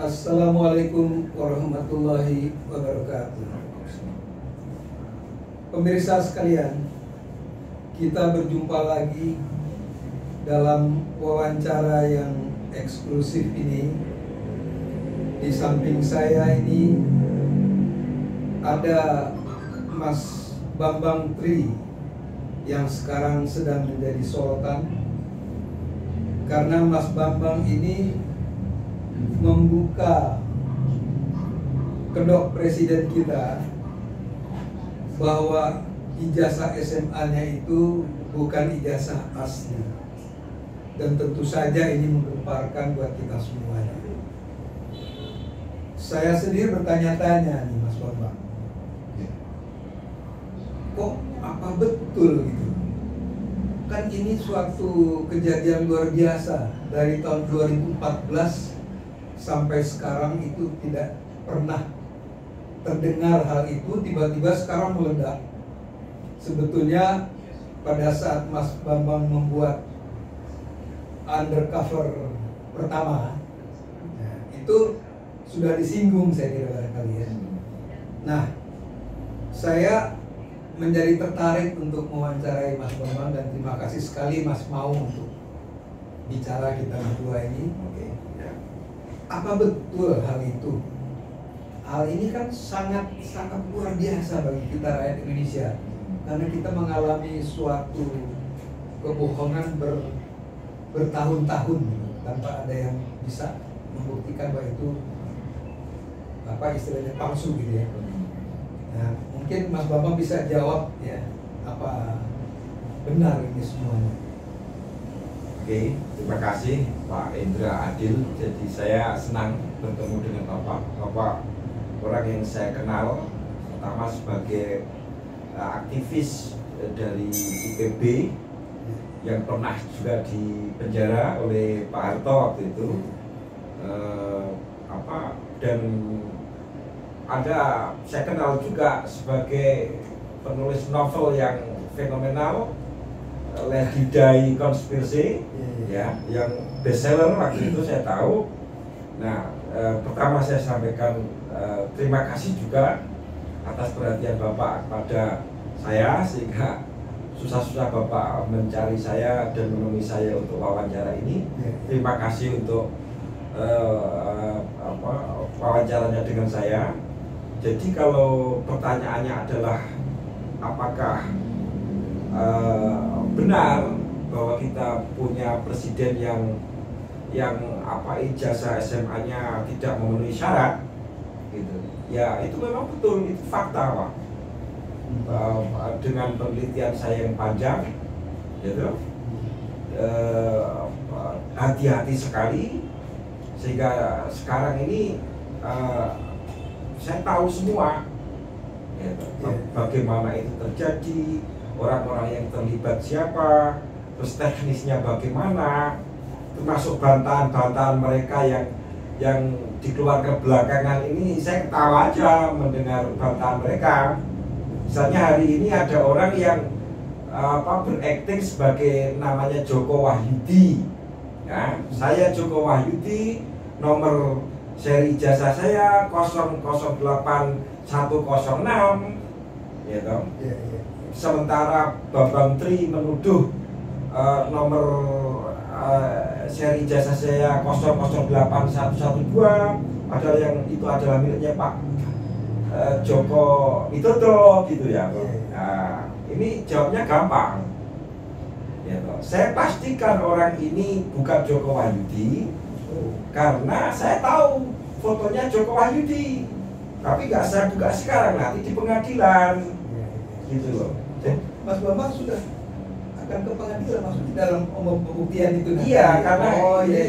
Assalamualaikum warahmatullahi wabarakatuh. Pemirsa sekalian, kita berjumpa lagi dalam wawancara yang eksklusif ini. Di samping saya ini ada Mas Bambang Tri yang sekarang sedang menjadi sorotan, karena Mas Bambang ini membuka kedok presiden kita bahwa ijazah SMA-nya itu bukan ijazah asli, dan tentu saja ini menggemparkan buat kita semuanya. Saya sendiri bertanya-tanya nih Mas Bambang, kok apa betul gitu? Kan ini suatu kejadian luar biasa. Dari tahun 2014 sampai sekarang itu tidak pernah terdengar hal itu, tiba-tiba sekarang meledak. Sebetulnya pada saat Mas Bambang membuat undercover pertama, itu sudah disinggung saya kira barangkali ya. Nah, saya menjadi tertarik untuk mewawancarai Mas Bambang, dan terima kasih sekali Mas mau untuk bicara kita berdua ini. Apa betul hal itu? Hal ini kan sangat luar biasa bagi kita rakyat Indonesia, karena kita mengalami suatu kebohongan bertahun-tahun tanpa ada yang bisa membuktikan bahwa itu apa istilahnya palsu gitu ya. Nah, mungkin Mas Bambang bisa jawab ya, apa benar ini semuanya? Oke, terima kasih Pak Indra Adil. Jadi saya senang bertemu dengan Bapak orang yang saya kenal pertama sebagai aktivis dari IPB yang pernah juga dipenjara oleh Pak Harto waktu itu, dan saya kenal juga sebagai penulis novel yang fenomenal, Lady Di Conspiracy, ya, yang bestseller waktu itu saya tahu. Nah, pertama saya sampaikan terima kasih juga atas perhatian Bapak kepada saya, sehingga susah-susah Bapak mencari saya dan menemui saya untuk wawancara ini. Terima kasih untuk wawancaranya dengan saya. Jadi kalau pertanyaannya adalah apakah benar bahwa kita punya presiden yang ijazah SMA-nya tidak memenuhi syarat, gitu. Ya itu memang betul, itu fakta Pak. Dengan penelitian saya yang panjang, gitu, hati-hati sekali, sehingga sekarang ini saya tahu semua, gitu, bagaimana itu terjadi, orang-orang yang terlibat siapa, terus teknisnya bagaimana, termasuk bantahan-bantahan mereka yang dikeluarkan belakangan ini. Saya ketawa aja mendengar bantahan mereka. Misalnya hari ini ada orang yang berakting sebagai namanya Joko Wahyudi, ya, saya Joko Wahyudi, nomor seri ijazah saya 008106, gitu. Sementara Bambang Tri menuduh nomor seri ijazah saya 008112, padahal yang itu adalah miliknya Pak Joko Widodo, gitu ya. Nah, ini jawabnya gampang, ya, saya pastikan orang ini bukan Joko Wahyudi, karena saya tahu fotonya Joko Wahyudi, tapi nggak saya buka sekarang, nanti di pengadilan, gitu loh. Mas Bambang sudah akan ke pengadilan, maksudnya dalam pembuktian itu? Iya, karena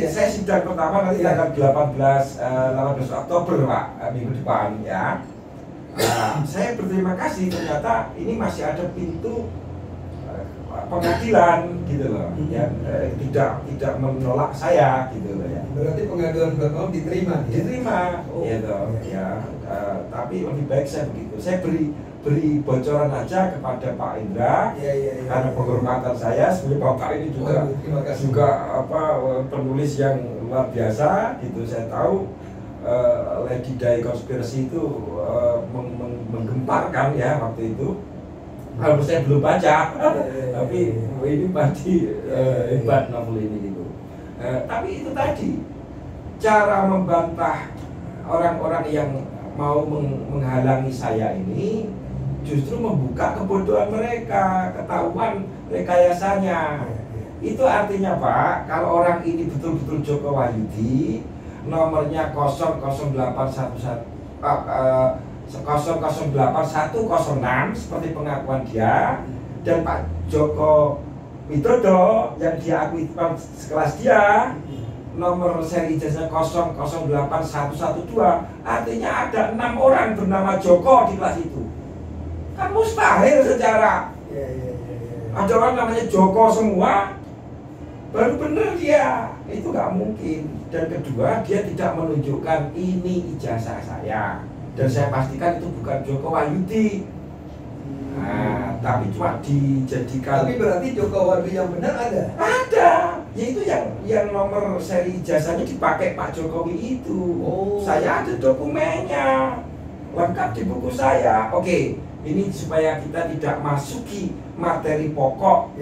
saya sidang pertama nanti tanggal 18 Oktober Pak, minggu depan ya. Saya berterima kasih, ternyata ini masih ada pintu pengadilan, gitu loh, yang tidak menolak saya, gitu loh ya. Berarti pengaduan Bapak diterima? Diterima, gitu ya. Tapi lebih baik saya begitu. Saya beri bocoran aja kepada Pak Indra, karena penghormatan saya. Sebenarnya Bapak ini juga juga penulis yang luar biasa, gitu. Saya tahu Lady Di konspirasi itu menggemparkan ya waktu itu. Kalau saya belum baca, tapi ini pasti hebat novel ini gitu. Tapi itu tadi cara membantah orang-orang yang mau menghalangi saya ini justru membuka kebodohan mereka, ketahuan rekayasanya. Itu artinya Pak, kalau orang ini betul-betul Joko Wahyudi, nomornya 0081106 seperti pengakuan dia, dan Pak Joko Widodo yang dia akui sekelas dia, nomor seri ijazah 008112, artinya ada 6 orang bernama Joko di kelas itu. Kan mustahil secara ada orang namanya Joko semua baru bener dia, itu nggak mungkin. Dan kedua, dia tidak menunjukkan ini ijazah saya, dan saya pastikan itu bukan Joko Wahyudi. Nah, tapi cuma dijadikan. Tapi berarti Joko Wahyudi yang benar ada? Ada, yaitu yang nomor seri ijazahnya dipakai Pak Jokowi itu. Saya ada dokumennya, lengkap di buku saya. Oke, ini supaya kita tidak masuki materi pokok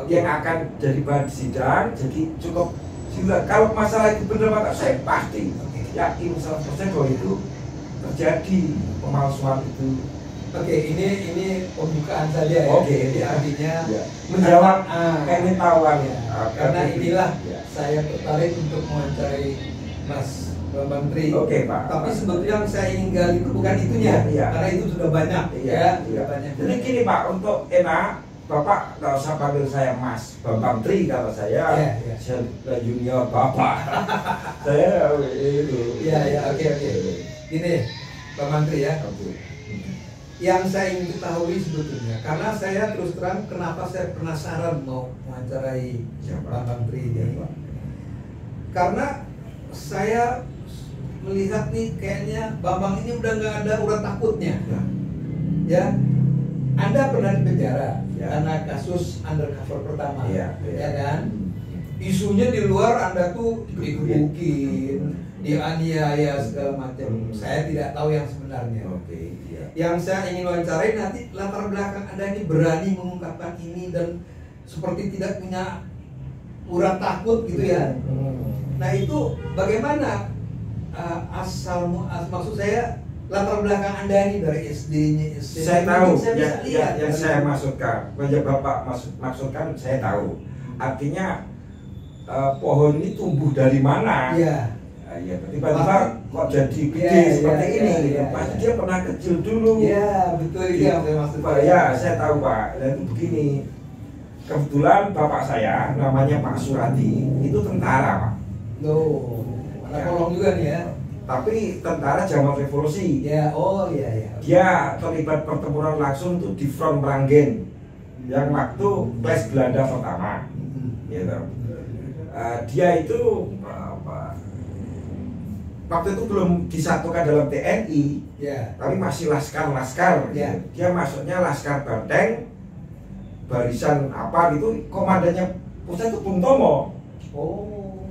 yang akan jadi bahan sidang. Jadi cukup kalau masalah itu benar, maka saya pasti yakin 100% bahwa itu terjadi pemalsuan itu. Oke, ini pembukaan saja ya. Jadi artinya menjawab pengetahuan ya. Karena inilah saya tertarik untuk mewawancarai Mas Bambang Tri. Oke Pak. Tapi sebetulnya yang saya ingin gali itu bukan itunya, karena itu sudah banyak. Sudah banyak. Jadi gini Pak, untuk enak, Bapak nggak usah panggil saya Mas Bambang Tri, kalau saya junior Bapak. Saya itu. Oke. Gini, Bambang Tri ya. Yang saya ingin ketahui sebetulnya, karena saya terus terang kenapa saya penasaran mau mewawancarai Bambang Tri ini, karena saya melihat nih kayaknya Bambang ini udah nggak ada urat takutnya. Ya, Anda pernah di penjara karena kasus undercover pertama, ya kan? Isunya di luar Anda tuh dikebukin, dianiaya segala macam. Saya tidak tahu yang sebenarnya. Yang saya ingin wawancarai nanti latar belakang Anda ini berani mengungkapkan ini dan seperti tidak punya urat takut gitu ya. Nah itu bagaimana maksud saya latar belakang Anda ini dari SD-nya saya tahu yang saya maksudkan, yang Bapak maksudkan saya tahu. Artinya pohon ini tumbuh dari mana? Ya, tiba-tiba kok jadi gede seperti ini. Pasti dia pernah kecil dulu. Ya, betul itu yang saya maksud. Ya, saya tahu Pak. Dan itu begini. Kebetulan bapak saya namanya Pak Suradi, itu tentara Pak. Anak kolong juga nih ya. Tapi tentara zaman revolusi. Ya, Dia terlibat pertempuran langsung tuh di front Meranggen, yang waktu Clash Belanda pertama. Gitu. Dia itu waktu itu belum disatukan dalam TNI, tapi masih laskar. Dia masuknya Laskar Banteng, barisan apa gitu, komandannya pusat itu Bung Tomo.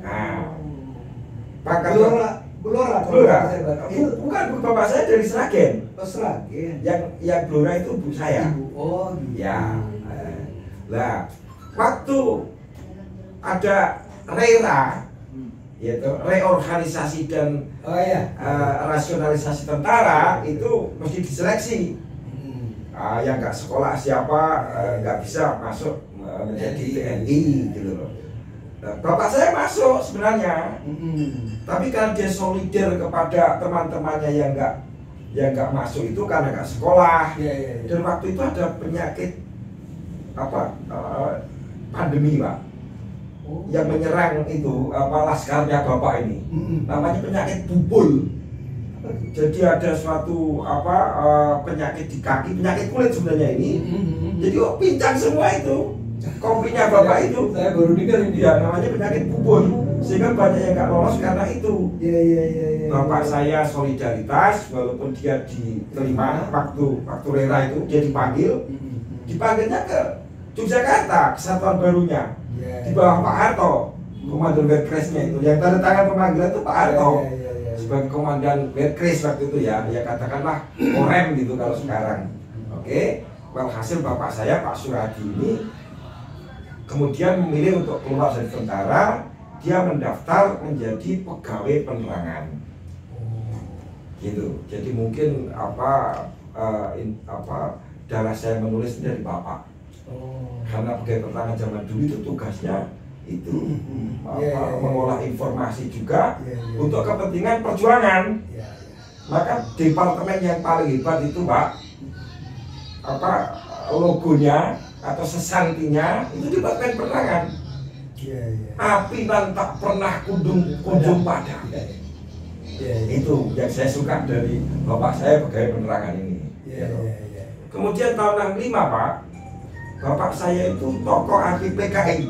Nah, Blora. Bukan bapak saya dari Sragen. Sragen. Yang Blora itu bu saya. Ya. Lah, waktu ada RERA, yaitu reorganisasi dan rasionalisasi tentara, itu mesti diseleksi. Yang nggak sekolah siapa nggak bisa masuk menjadi TNI gitu loh. Nah, bapak saya masuk sebenarnya, tapi karena dia solider kepada teman-temannya yang nggak masuk itu karena nggak sekolah. Dan waktu itu ada penyakit pandemi Pak, yang menyerang itu laskarnya bapak ini, namanya penyakit bubul. Jadi ada suatu penyakit di kaki, penyakit kulit sebenarnya ini. Jadi pincang semua itu kopinya bapak itu. Saya baru dengar ini. Ya, namanya penyakit bubul, sehingga banyak yang nggak lolos karena itu. Bapak saya solidaritas, walaupun dia diterima waktu RERA itu, dia dipanggilnya ke Yogyakarta, kesatuan barunya. Di bawah Pak Harto, komandan Berkresnya itu, yang tanda tangan pemanggilan itu Pak Harto. sebagai komandan Wehrkreis waktu itu ya katakanlah Korem gitu kalau sekarang. Oke, walhasil bapak saya Pak Suradi ini kemudian memilih untuk keluar dari tentara, dia mendaftar menjadi pegawai penerangan. Gitu. Jadi mungkin darah saya menulis dari bapak. Karena pegawai penerangan zaman dulu itu tugasnya itu mengolah informasi juga untuk kepentingan perjuangan. Maka departemen yang paling hebat itu Pak, logonya atau sesantinya itu departemen penerangan. Api dan tak pernah kunjung padam. Itu yang saya suka dari bapak saya pegawai penerangan ini. Kemudian tahun 65 Pak, bapak saya itu tokoh anti PKI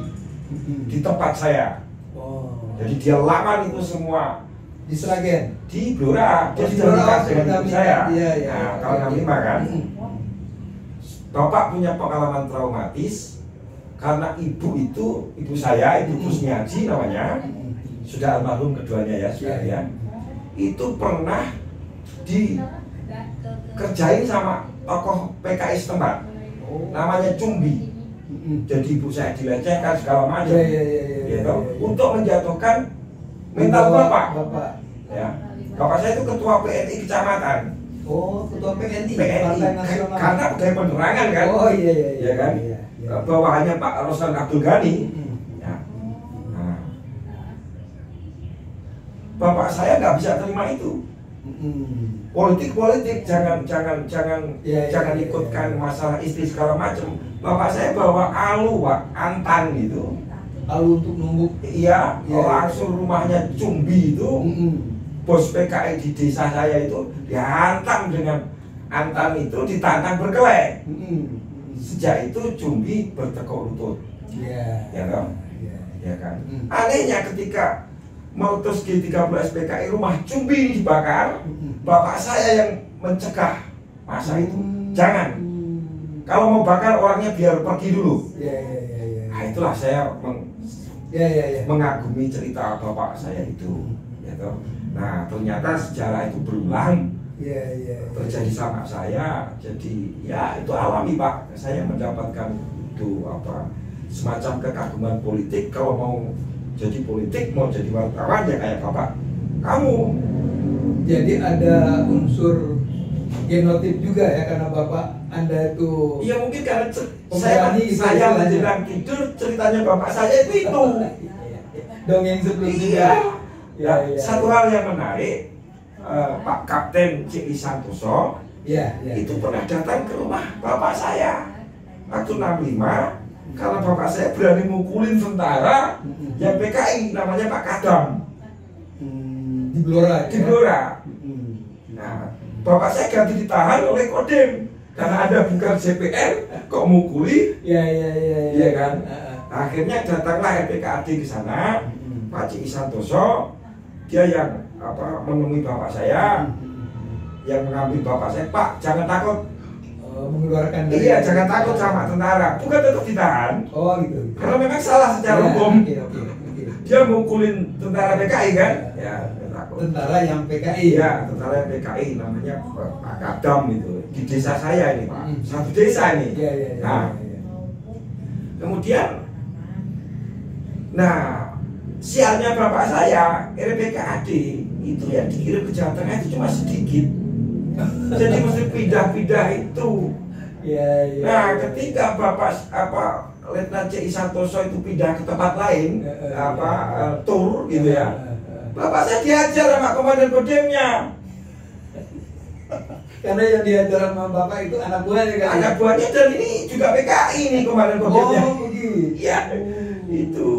di tempat saya. Jadi dia lawan itu semua di Sragen, di Blora, dia sudah nikah dengan ibu saya. Nah, tahun 65 kan. Bapak punya pengalaman traumatis karena ibu saya, ibu Kusniaji namanya, sudah almarhum keduanya ya sekalian. Itu pernah dikerjain sama tokoh PKI setempat, namanya Cumbi. Jadi ibu saya dilecehkan segala macam, gitu, untuk menjatuhkan mental bapak. Ya, bapak saya itu ketua PNI kecamatan. Ketua PNI. Partai Nasional. Karena pegawai penerangan kan. Iya kan. Bawahannya Pak Roslan Abdul Ghani. Ya. Nah. Bapak saya nggak bisa terima itu. Politik jangan ikutkan masalah istri segala macam. Bapak saya bawa alu Pak, antan gitu. Alu untuk numbuk. Iya, langsung rumahnya Cumbi itu. Bos PKI di desa saya itu dihantam dengan antan itu, ditantang berkelahi. Sejak itu Cumbi bertekuk lutut. Ya kan? Ya kan? Anehnya ketika meletus G30 SPKI, rumah Cumbi ini dibakar, bapak saya yang mencegah masa itu. Jangan. Kalau mau bakar orangnya biar pergi dulu. Nah, itulah saya mengagumi cerita bapak saya itu. Gitu. Nah, ternyata sejarah itu berulang. Terjadi sama saya. Jadi ya itu alami Pak. Saya mendapatkan itu semacam kekaguman politik. Kalau mau jadi politik, mau jadi wartawan ya kayak bapak kamu. Jadi ada unsur genotip juga ya, karena bapak Anda itu. Iya, mungkin karena saya menjelang tidur ceritanya bapak saya itu. Dongeng sebelumnya. Satu hal yang menarik, Pak Kapten C.I. Santoso itu pernah datang ke rumah bapak saya waktu 65. Karena bapak saya berani mukulin tentara yang PKI, namanya Pak Kadam. Di Blora. Nah, bapak saya ganti ditahan oleh Kodim karena ada bukan CPR kok mukuli. Iya kan. Akhirnya datanglah LPKAD ke sana, Pak C.I. Santoso, dia yang menemui bapak saya, yang mengambil bapak saya. Pak, jangan takut. Mengeluarkan dari. Iya, jangan takut sama tentara. Bukan tetap ditahan. Gitu. Karena memang salah secara hukum. Dia mukulin tentara PKI kan? Ya, takut. Tentara yang PKI. Iya, tentara yang PKI namanya Pak Kadam itu. Di desa saya ini Pak. Satu desa ini. Nah, kemudian, sialnya bapak saya, RPKAD itu yang dikirim ke Jawa Tengah itu cuma sedikit. Jadi mesti pindah-pindah itu. Nah, ketika bapak Letnan C.I. Santoso itu pindah ke tempat lain, tur gitu ya, bapak saya diajar sama komandan Kodemnya. Karena yang diajar sama bapak itu anak buahnya kan? Anak buahnya, dan ini juga PKI nih komandan Kodemnya. Iya, itu.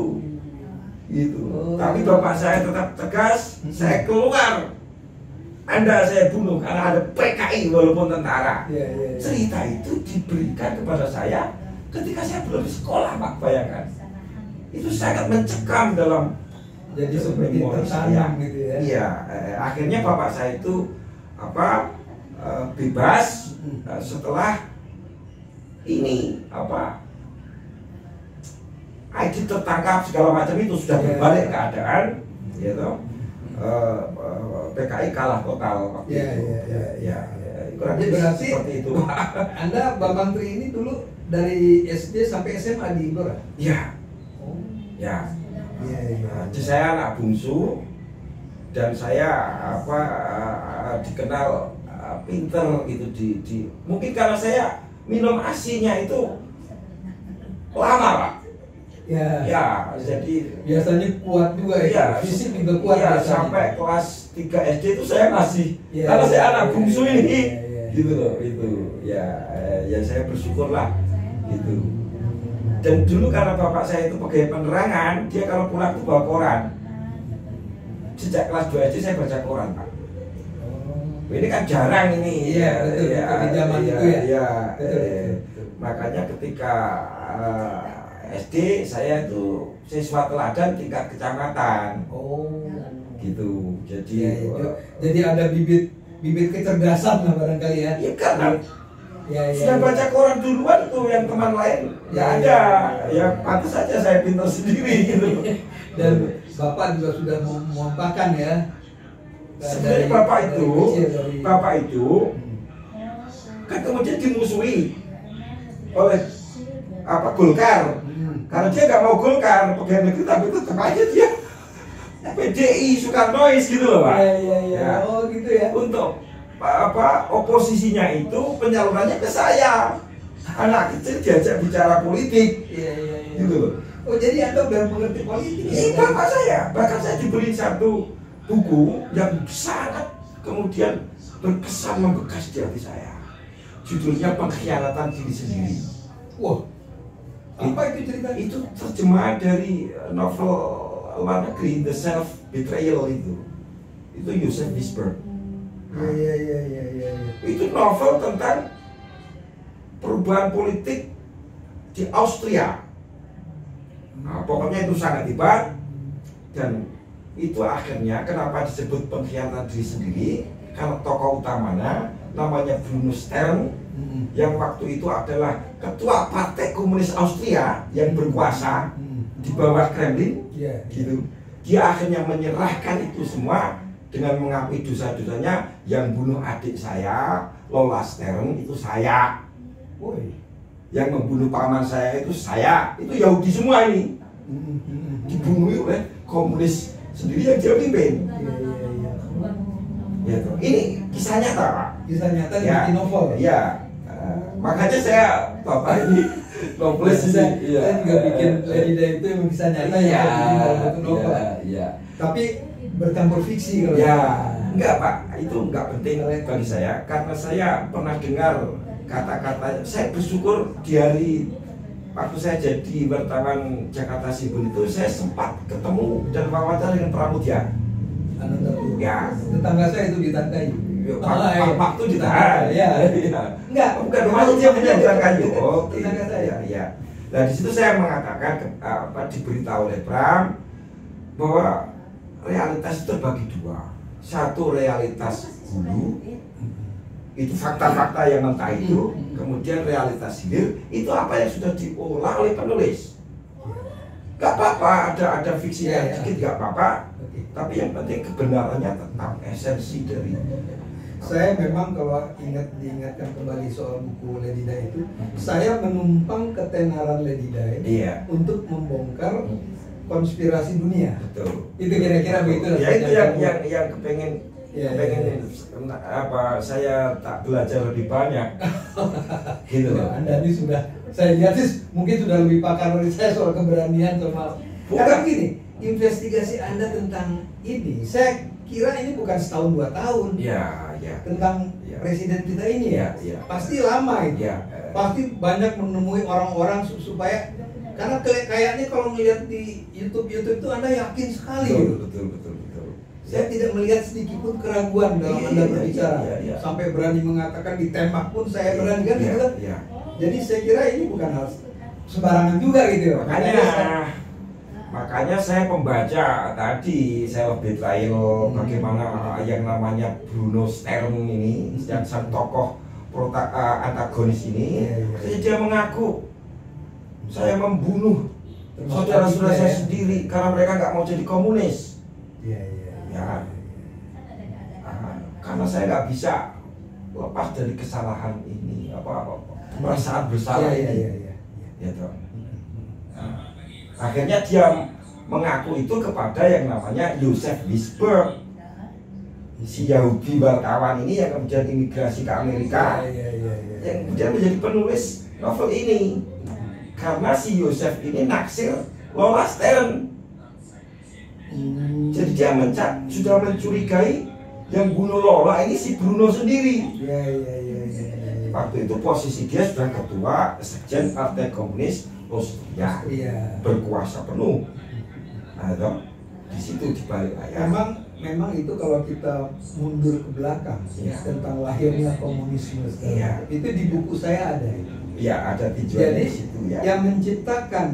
Tapi bapak saya tetap tegas, saya keluar. Anda saya bunuh karena ada PKI walaupun tentara. Cerita itu diberikan kepada saya ketika saya belum di sekolah Pak, bayangkan. Itu sangat mencekam dalam. Jadi seperti tertanam gitu ya. Iya, akhirnya bapak saya itu bebas setelah ini ID tertangkap segala macam, itu sudah berbalik keadaan, gitu. PKI kalah total waktu itu. Berarti seperti itu. Anda Bambang Tri ini dulu dari SD sampai SMA di Blora? Iya. Oh. Ya. Iya. Jadi saya anak bungsu dan saya dikenal pinter gitu di mungkin karena saya minum asinya itu lama, Pak. Ya, jadi biasanya kuat juga ya. Fisik juga kuat. Iya, sampai kelas 3 SD itu saya masih karena saya anak bungsu ini. Gitu loh, itu. Ya saya bersyukurlah gitu. Dan dulu karena bapak saya itu pegawai penerangan, dia kalau pulang itu bawa koran. Sejak kelas 2 SD saya baca koran, Pak. Ini kan jarang ini. Iya, betul. Di zaman itu ya. Iya. Makanya ketika SD saya itu siswa teladan tingkat kecamatan. Oh, gitu. Jadi ada bibit kecerdasan lah barangkali ya. Iya karena sudah baca koran duluan tuh yang teman lain ada. Ya pantas saja saya pintar sendiri gitu. Dan Bapak juga sudah memompahkan ya. Sebenarnya Bapak itu kan kemudian dimusuhi oleh Golkar. Karena dia nggak mau Golkar, pegawai negeri, tapi tetap aja dia PDI Soekarnois gitu loh, Pak. Iya. Oh gitu ya. Untuk oposisinya itu penyalurannya ke saya. Anak kecil diajak bicara politik. Iya. Gitu loh. Oh jadi Anda udah mengerti politik? Iya, Bapak saya. Bahkan saya diberi satu buku yang sangat kemudian berkesan membekas di hati saya. Judulnya Pengkhianatan Diri Sendiri. Wah. Apa itu cerita? Itu terjemahan dari novel luar negeri, The Self Betrayal itu Joseph Wisberg. Iya. Itu novel tentang perubahan politik di Austria. Nah, pokoknya itu sangat hebat dan itu akhirnya kenapa disebut pengkhianatan diri sendiri karena tokoh utamanya namanya Bruno Stern yang waktu itu adalah ketua Partai Komunis Austria yang berkuasa di bawah Kremlin, gitu. Dia akhirnya menyerahkan itu semua dengan mengakui dosa-dosanya. Yang bunuh adik saya, Lola Stern, itu saya. Yang membunuh paman saya itu saya. Itu Yahudi semua ini. Dibunuh oleh komunis sendiri yang dia pimpin. Ini kisah nyata, Pak. Kisah nyata di novel. Iya. Makanya saya Bapak ini novelis ini. Saya juga bikin Ledida itu yang kisah nyata yang dalam novel. Iya. Tapi bercampur fiksi kalau. Enggak, Pak. Itu enggak penting bagi saya karena saya pernah dengar kata-kata. Saya bersyukur di hari waktu saya jadi wartawan Jakarta Tribun itu saya sempat ketemu dan wawancara dengan Pramudia. Ya, tetangga saya itu ditangkai. Pak tuh ditahan. Iya. Enggak, bukan rumahnya dia punya ditangkai. Oh, tetangga saya. Iya. Nah, di situ saya mengatakan diberitahu oleh Pram bahwa realitas itu terbagi dua. Satu realitas hulu, itu fakta-fakta yang mentah itu, kemudian realitas hilir itu apa yang sudah diolah oleh penulis. Gak apa-apa, ada fiksi yang sedikit gak apa-apa, tapi yang penting kebenarannya tetap esensi dari. Saya memang kalau diingatkan kembali soal buku Ledida itu, saya menumpang ketenaran Ledida untuk membongkar konspirasi dunia. Betul. Itu kira-kira begitu. Ya itu yang kepengen saya tak belajar lebih banyak. Gitu loh. Anda ini sudah, saya lihat sih mungkin sudah lebih pakar dari saya soal keberanian sama. Karena gini, investigasi Anda tentang ini, saya kira ini bukan setahun 2 tahun. Iya. Tentang presiden kita ini ya. Pasti lama itu. Pasti banyak menemui orang-orang supaya karena kayaknya kalau melihat di YouTube itu Anda yakin sekali. Betul. Saya tidak melihat sedikit pun keraguan dalam Anda berbicara. Sampai berani mengatakan ditembak pun saya berani kan gitu kan. Jadi saya kira ini bukan hal sembarangan juga gitu. Makanya saya pembaca tadi Self Betrayal bagaimana yang namanya Bruno Stern ini yang sang tokoh antagonis ini, dia mengaku saya membunuh saudara-saudara saya sendiri karena mereka nggak mau jadi komunis. Ya, karena saya nggak bisa lepas dari kesalahan ini, perasaan bersalah ini. Ya, toh. Nah, akhirnya dia mengaku itu kepada yang namanya Joseph Wisberg, si Yahudi wartawan ini yang kemudian imigrasi ke Amerika, yang kemudian menjadi penulis novel ini. Karena si Joseph ini naksir Lola Stern. Jadi dia sudah mencurigai yang bunuh Lola ini si Bruno sendiri. Waktu itu posisi dia sudah ketua sekjen Partai Komunis Austria, berkuasa penuh. Nah, di situ di balik layar. Memang itu kalau kita mundur ke belakang tentang lahirnya komunisme, itu di buku saya ada. Iya, ada tujuannya di situ ya. Yang menciptakan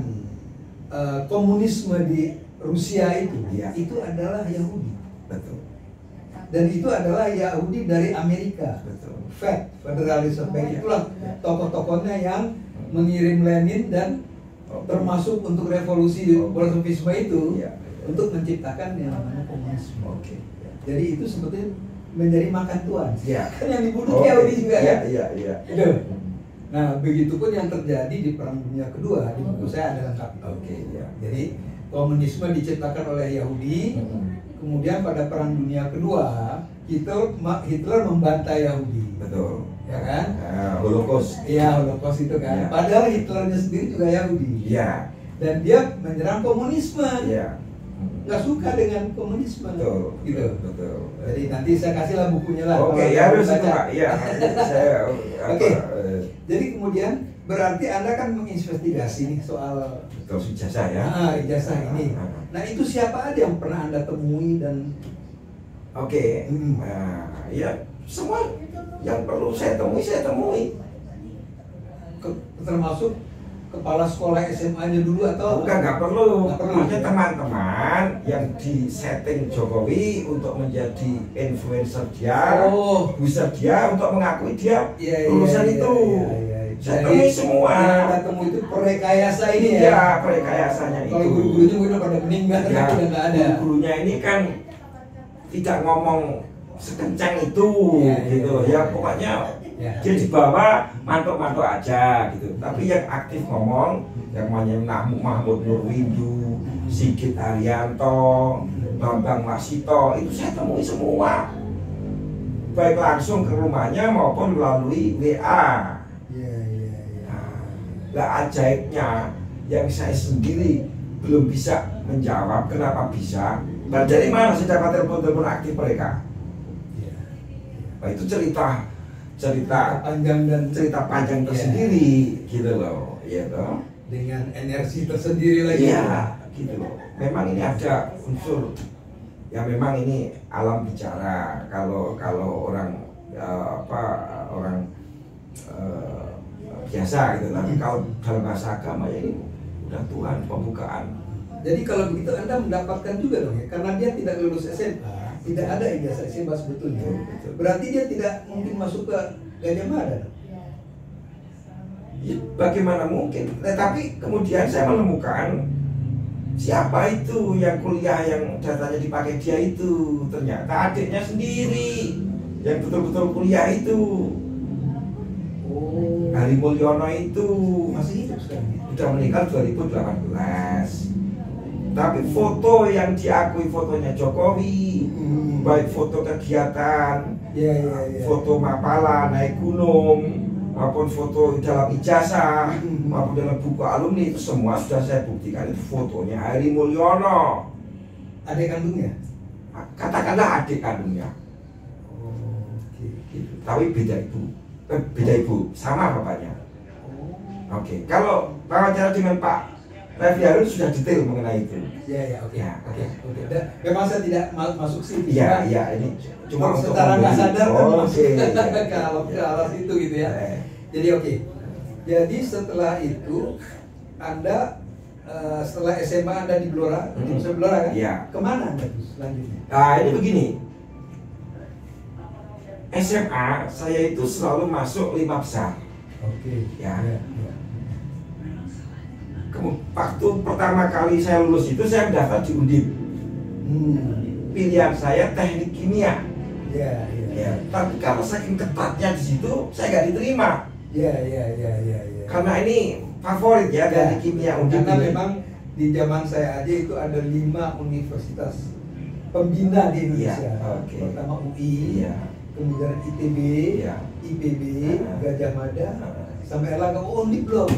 komunisme di Rusia itu adalah Yahudi. Betul. Dan itu adalah Yahudi dari Amerika. Betul. Federalism Bank itulah tokoh-tokohnya yang mengirim Lenin dan termasuk untuk revolusi Bolshevisme itu untuk menciptakan yang namanya komunisme. Jadi itu sebetulnya menjadi makan tuan. Kan yang dibunuh Yahudi juga kan? Itu. Nah, begitupun yang terjadi di Perang Dunia Kedua di buku saya ada lengkap. Jadi komunisme diciptakan oleh Yahudi. Kemudian pada Perang Dunia Kedua, Hitler membantai Yahudi. Betul. Ya kan? Holocaust. Iya, Holocaust itu kan. Padahal Hitlernya sendiri juga Yahudi. Iya. Dan dia menyerang komunisme. Iya. Nggak suka dengan komunisme. Betul. Gitu. Betul. Jadi nanti saya kasihlah bukunya lah. Harus itu Pak. Iya. Saya. Jadi kemudian berarti Anda kan menginvestigasi nih soal ijazah ya. Ijazah ini. Nah, itu siapa aja yang pernah Anda temui dan ya semua yang perlu saya temui. Termasuk kepala sekolah SMA-nya dulu atau nggak perlu. Maksudnya teman-teman yang di setting Jokowi untuk menjadi influencer dia, user dia untuk mengakui dia lulusan itu. Saya temui semua. Yang temui itu perekayasa ini ya. Perekayasanya itu. Kalau guru-gurunya udah pada meninggal, udah nggak ada. Gurunya ini kan tidak ngomong sekencang itu, gitu. Ya pokoknya dia dibawa mantuk-mantuk aja gitu. Tapi yang aktif ngomong, yang namanya Mahmud Nurwindu, Sigit Haryanto, Bambang Masito, itu saya temui semua. Baik langsung ke rumahnya maupun melalui WA. Lah ajaibnya yang saya sendiri belum bisa menjawab kenapa bisa. Dan dari mana saya dapat telepon-telepon aktif mereka? Nah, itu cerita panjang tersendiri gitu loh, toh. Dengan energi tersendiri lagi. Gitu loh. Memang ini ada unsur ya, memang ini alam bicara. Kalau orang biasa gitu, tapi kalau dalam bahasa agama ya ini udah Tuhan pembukaan. Jadi kalau begitu Anda mendapatkan juga dong ya, karena dia tidak lulus SMA, tidak ada ijazah SMA sebetulnya. Berarti dia tidak mungkin masuk ke Gajah Mada. Ya, bagaimana mungkin? Tapi kemudian saya menemukan siapa itu yang kuliah yang datanya dipakai dia itu, ternyata adiknya sendiri yang betul-betul kuliah itu. Hari Mulyono itu masih hidup sekarang ya? Sudah meninggal 2018. Tapi foto yang diakui fotonya Jokowi, baik foto kegiatan, foto mapala naik gunung, maupun foto dalam ijazah, maupun dalam buku alumni, itu semua sudah saya buktikan itu fotonya Hari Mulyono. Adik kandungnya? Katakanlah adik kandungnya. Gitu. Tapi beda ibu, sama bapaknya. Kalau wawancara dengan Pak Refli Harun sudah detail mengenai itu. Oke. Memang saya tidak masuk situ. Ini cuma secara nggak sadar kan masuk ke arah situ gitu ya. Jadi Jadi setelah itu Anda setelah SMA Anda di Blora, di Blora kan? Kemana Anda selanjutnya? Ini begini. SMA saya itu selalu masuk 5 besar. Waktu pertama kali saya lulus itu saya mendaftar di Undip. Pilihan saya teknik kimia. Iya. Ya, tapi kalau saking ketatnya di situ, saya nggak diterima. Iya. Karena ini favorit ya dari kimia Undip Karena ini. memang di zaman saya aja itu ada 5 universitas pembina di Indonesia. Oke. Pertama UI, kemudian ITB, IPB, Gajah Mada, sampai Erlangga. Oh, ini belum.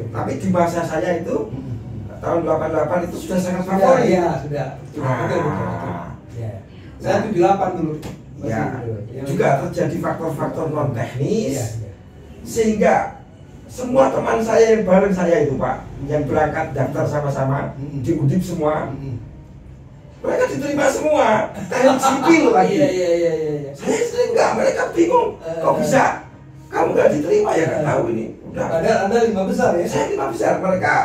Tapi di masa saya itu tahun 88 itu sudah sangat favorit. Iya, sudah. Betul. Ya. Saya 78 dulu. Ya, juga terjadi faktor-faktor non teknis sehingga semua teman saya yang bareng saya itu Pak, yang berangkat daftar sama-sama di Undip semua, mereka diterima semua, teknik sipil lagi. Iya. Saya sering nggak, mereka bingung, kok bisa kamu nggak diterima ya, nggak tahu ini. Udah. Padahal Anda 5 besar ya? Saya 5 besar, mereka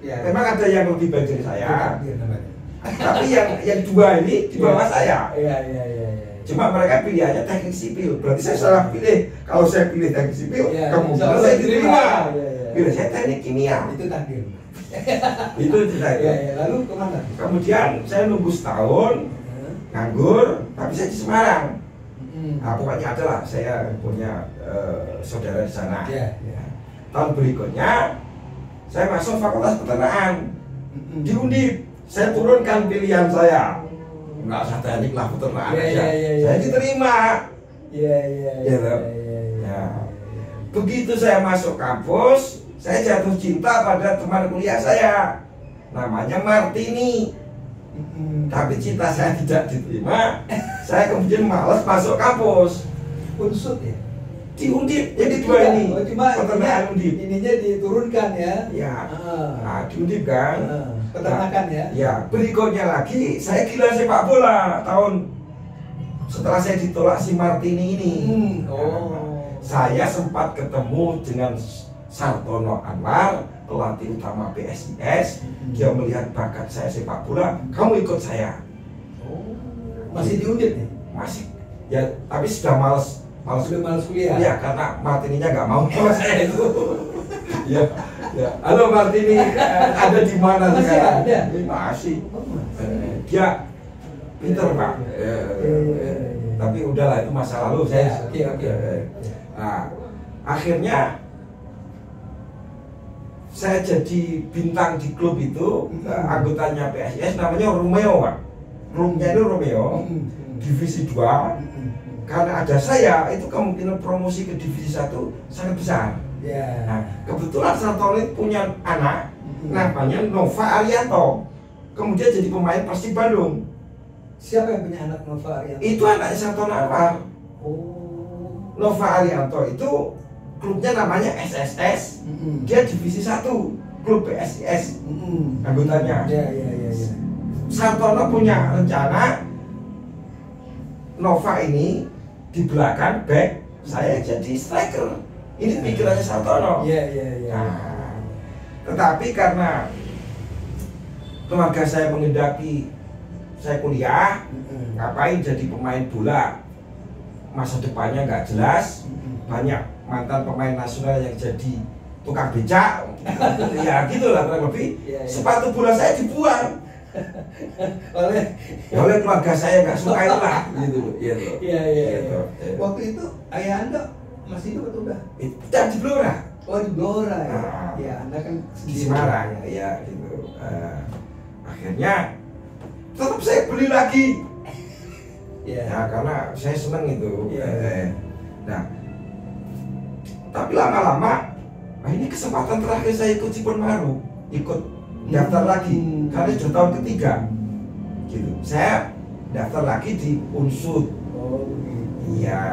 memang ada yang lebih baik dari saya, tapi yang 2 ini di bawah saya. Iya. Cuma mereka pilihannya teknik sipil, berarti saya salah pilih. Kalau saya pilih teknik sipil, kemungkinan saya diterima. Pilih saya teknik kimia. Itu takdir. Itu cerita itu. Lalu kemana? Kemudian saya nunggu setahun, nganggur, tapi saya di Semarang. Nah, pokoknya adalah saya punya saudara di sana. Tahun berikutnya saya masuk Fakultas Peternakan di Undip. Saya turunkan pilihan saya. Nggak usah teknik lah, peternakan aja. Saya diterima. Begitu saya masuk kampus, saya jatuh cinta pada teman kuliah saya, namanya Martini. Tapi cinta saya tidak diterima. Saya kemudian malas masuk kampus. Unsur ya? Di Undip, jadi 2 ini. Peternakan Undip. Ininya diturunkan ya? Nah, di Undip kan. Peternakan ya? Ya, berikutnya lagi saya gila sepak bola setelah saya ditolak si Martini ini. Saya sempat ketemu dengan Sartono Anwar, pelatih utama PSIS. Dia melihat bakat saya sepak bola, kamu ikut saya. Masih di Undip nih? Masih. Ya, tapi sudah males kuliah. Ya, karena Martininya nggak mau sama saya itu. Ya. Halo Martini, ada di mana sekarang? Masih. Dia pinter Pak. Tapi udahlah, itu masa lalu saya. Nah, akhirnya saya jadi bintang di klub itu, anggotanya PSIS namanya Romeo Pak. Klubnya itu Romeo, divisi 2. Karena ada saya, itu kemungkinan promosi ke divisi 1 sangat besar. Nah, kebetulan Sartono punya anak namanya Nova Arianto, kemudian jadi pemain Persib Bandung. Siapa yang punya anak Nova Arianto? Itu anaknya Sartono Anwar. Nova Arianto itu klubnya namanya SSS, dia divisi 1, klub PSIS anggotanya. Sartono punya rencana Nova ini di belakang back, saya jadi striker. Ini pikirannya Sartono. Nah, tetapi karena keluarga saya menghendaki saya kuliah, ngapain jadi pemain bola, masa depannya nggak jelas, banyak mantan pemain nasional yang jadi tukang becak, ya gitulah kurang lebih. Sepatu bola saya dibuang oleh keluarga saya, nggak suka itu lah, gitu. Waktu itu ayah Anda masih hidup atau udah? Tidak, di Blora. Oh, di Blora ya. Ya, Anda kan di Semarang ya gitu. Akhirnya tetap saya beli lagi. Ya, karena saya senang itu. Nah, tapi lama-lama, ini kesempatan terakhir saya ikut Cipon Maru, ikut daftar lagi, karena sudah tahun ketiga. Gitu. Saya daftar lagi di Unsud. Iya,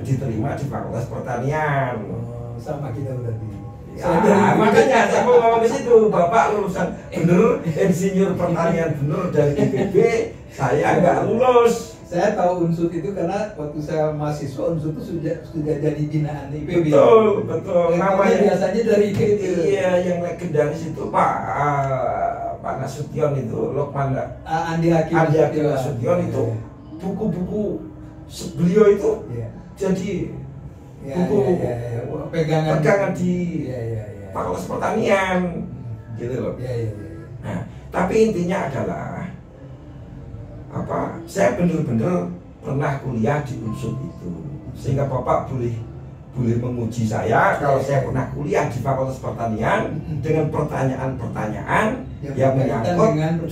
diterima di Fakultas Pertanian. Sama kita berarti. Makanya saya mau ngomong ke situ, Bapak lulusan bener, insinyur pertanian bener dari IPB, saya nggak lulus. Saya tahu Unsud itu karena waktu saya mahasiswa Unsud itu sudah jadi binaan IPB. Betul. Namanya biasanya dari IPB. Iya, yang legendaris itu Pak Nasution itu, Lokman Andi Hakim Nasution itu, buku-buku beliau itu jadi buku pegangan di Fakultas Pertanian, gitu loh. Nah, tapi intinya adalah saya benar-benar pernah kuliah di unsur itu, sehingga Bapak boleh menguji saya kalau saya pernah kuliah di Fakultas Pertanian dengan pertanyaan-pertanyaan yang menyangkut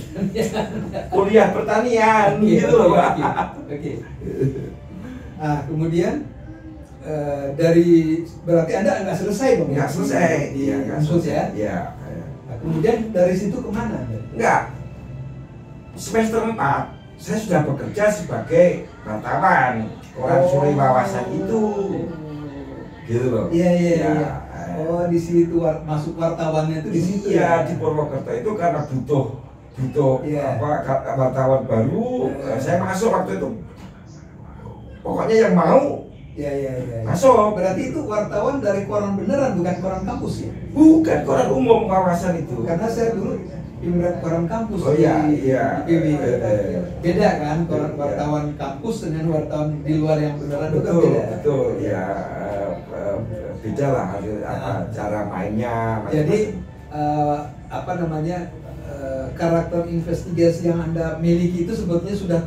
kuliah pertanian, gitu loh Pak. Oke. Nah, kemudian dari berarti Anda nggak selesai dong? Nggak selesai, di nggak unsur selesai. ya? Iya. Nah, kemudian dari situ kemana? Enggak. Semester 4 saya sudah bekerja sebagai wartawan koran sore wawasan itu, gitu loh. Iya. Ya. Oh, di situ masuk wartawannya itu di situ. Iya, di Purwokerto itu karena butuh wartawan baru. Saya masuk waktu itu. Pokoknya yang mau masuk. Berarti itu wartawan dari koran beneran, bukan koran kampus ya? Bukan koran umum wawasan itu. Karena saya dulu ibarat koran kampus di IPB. Beda kan wartawan kampus dengan wartawan di luar yang beneran itu kan beda. Betul, ya beda lah cara mainnya. Jadi karakter investigasi yang Anda miliki itu sebetulnya sudah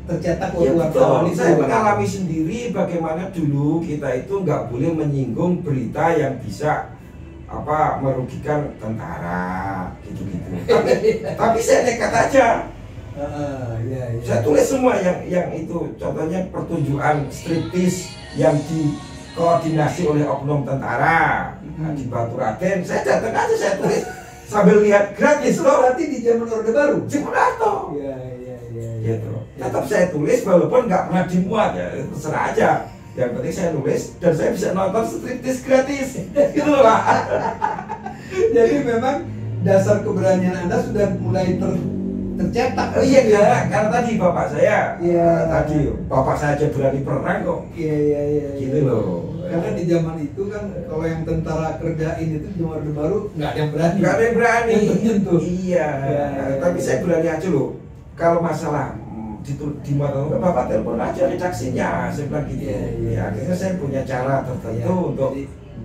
tercetak ya, wartawan itu. Saya mengalami sendiri bagaimana dulu kita itu nggak boleh menyinggung berita yang bisa merugikan tentara gitu-gitu. Tapi saya nekat aja. Saya tulis semua yang itu, contohnya pertunjukan striptis yang dikoordinasi oleh oknum tentara di Baturaden. Saya datang aja, saya tulis sambil lihat gratis loh. Berarti di zaman Orde Baru. Cipunato. Gitu. Tetap saya tulis walaupun nggak pernah dimuat, ya terserah aja. Yang penting saya nulis dan saya bisa nonton striptis gratis, gitu loh Pak. Jadi memang dasar keberanian Anda sudah mulai tercetak. Oh iya, karena tadi bapak saya, bapak saya aja berani perang kok. Iya. Gitu loh. Karena di zaman itu kan kalau yang tentara kerjain itu di Orde Baru nggak ada yang berani. Nggak ada yang berani. Nyentuh. Iya. Tapi saya berani aja loh. Kalau masalah di mata bapak telepon aja redaksinya, saya bilang gitu. Ya akhirnya saya punya cara tertentu untuk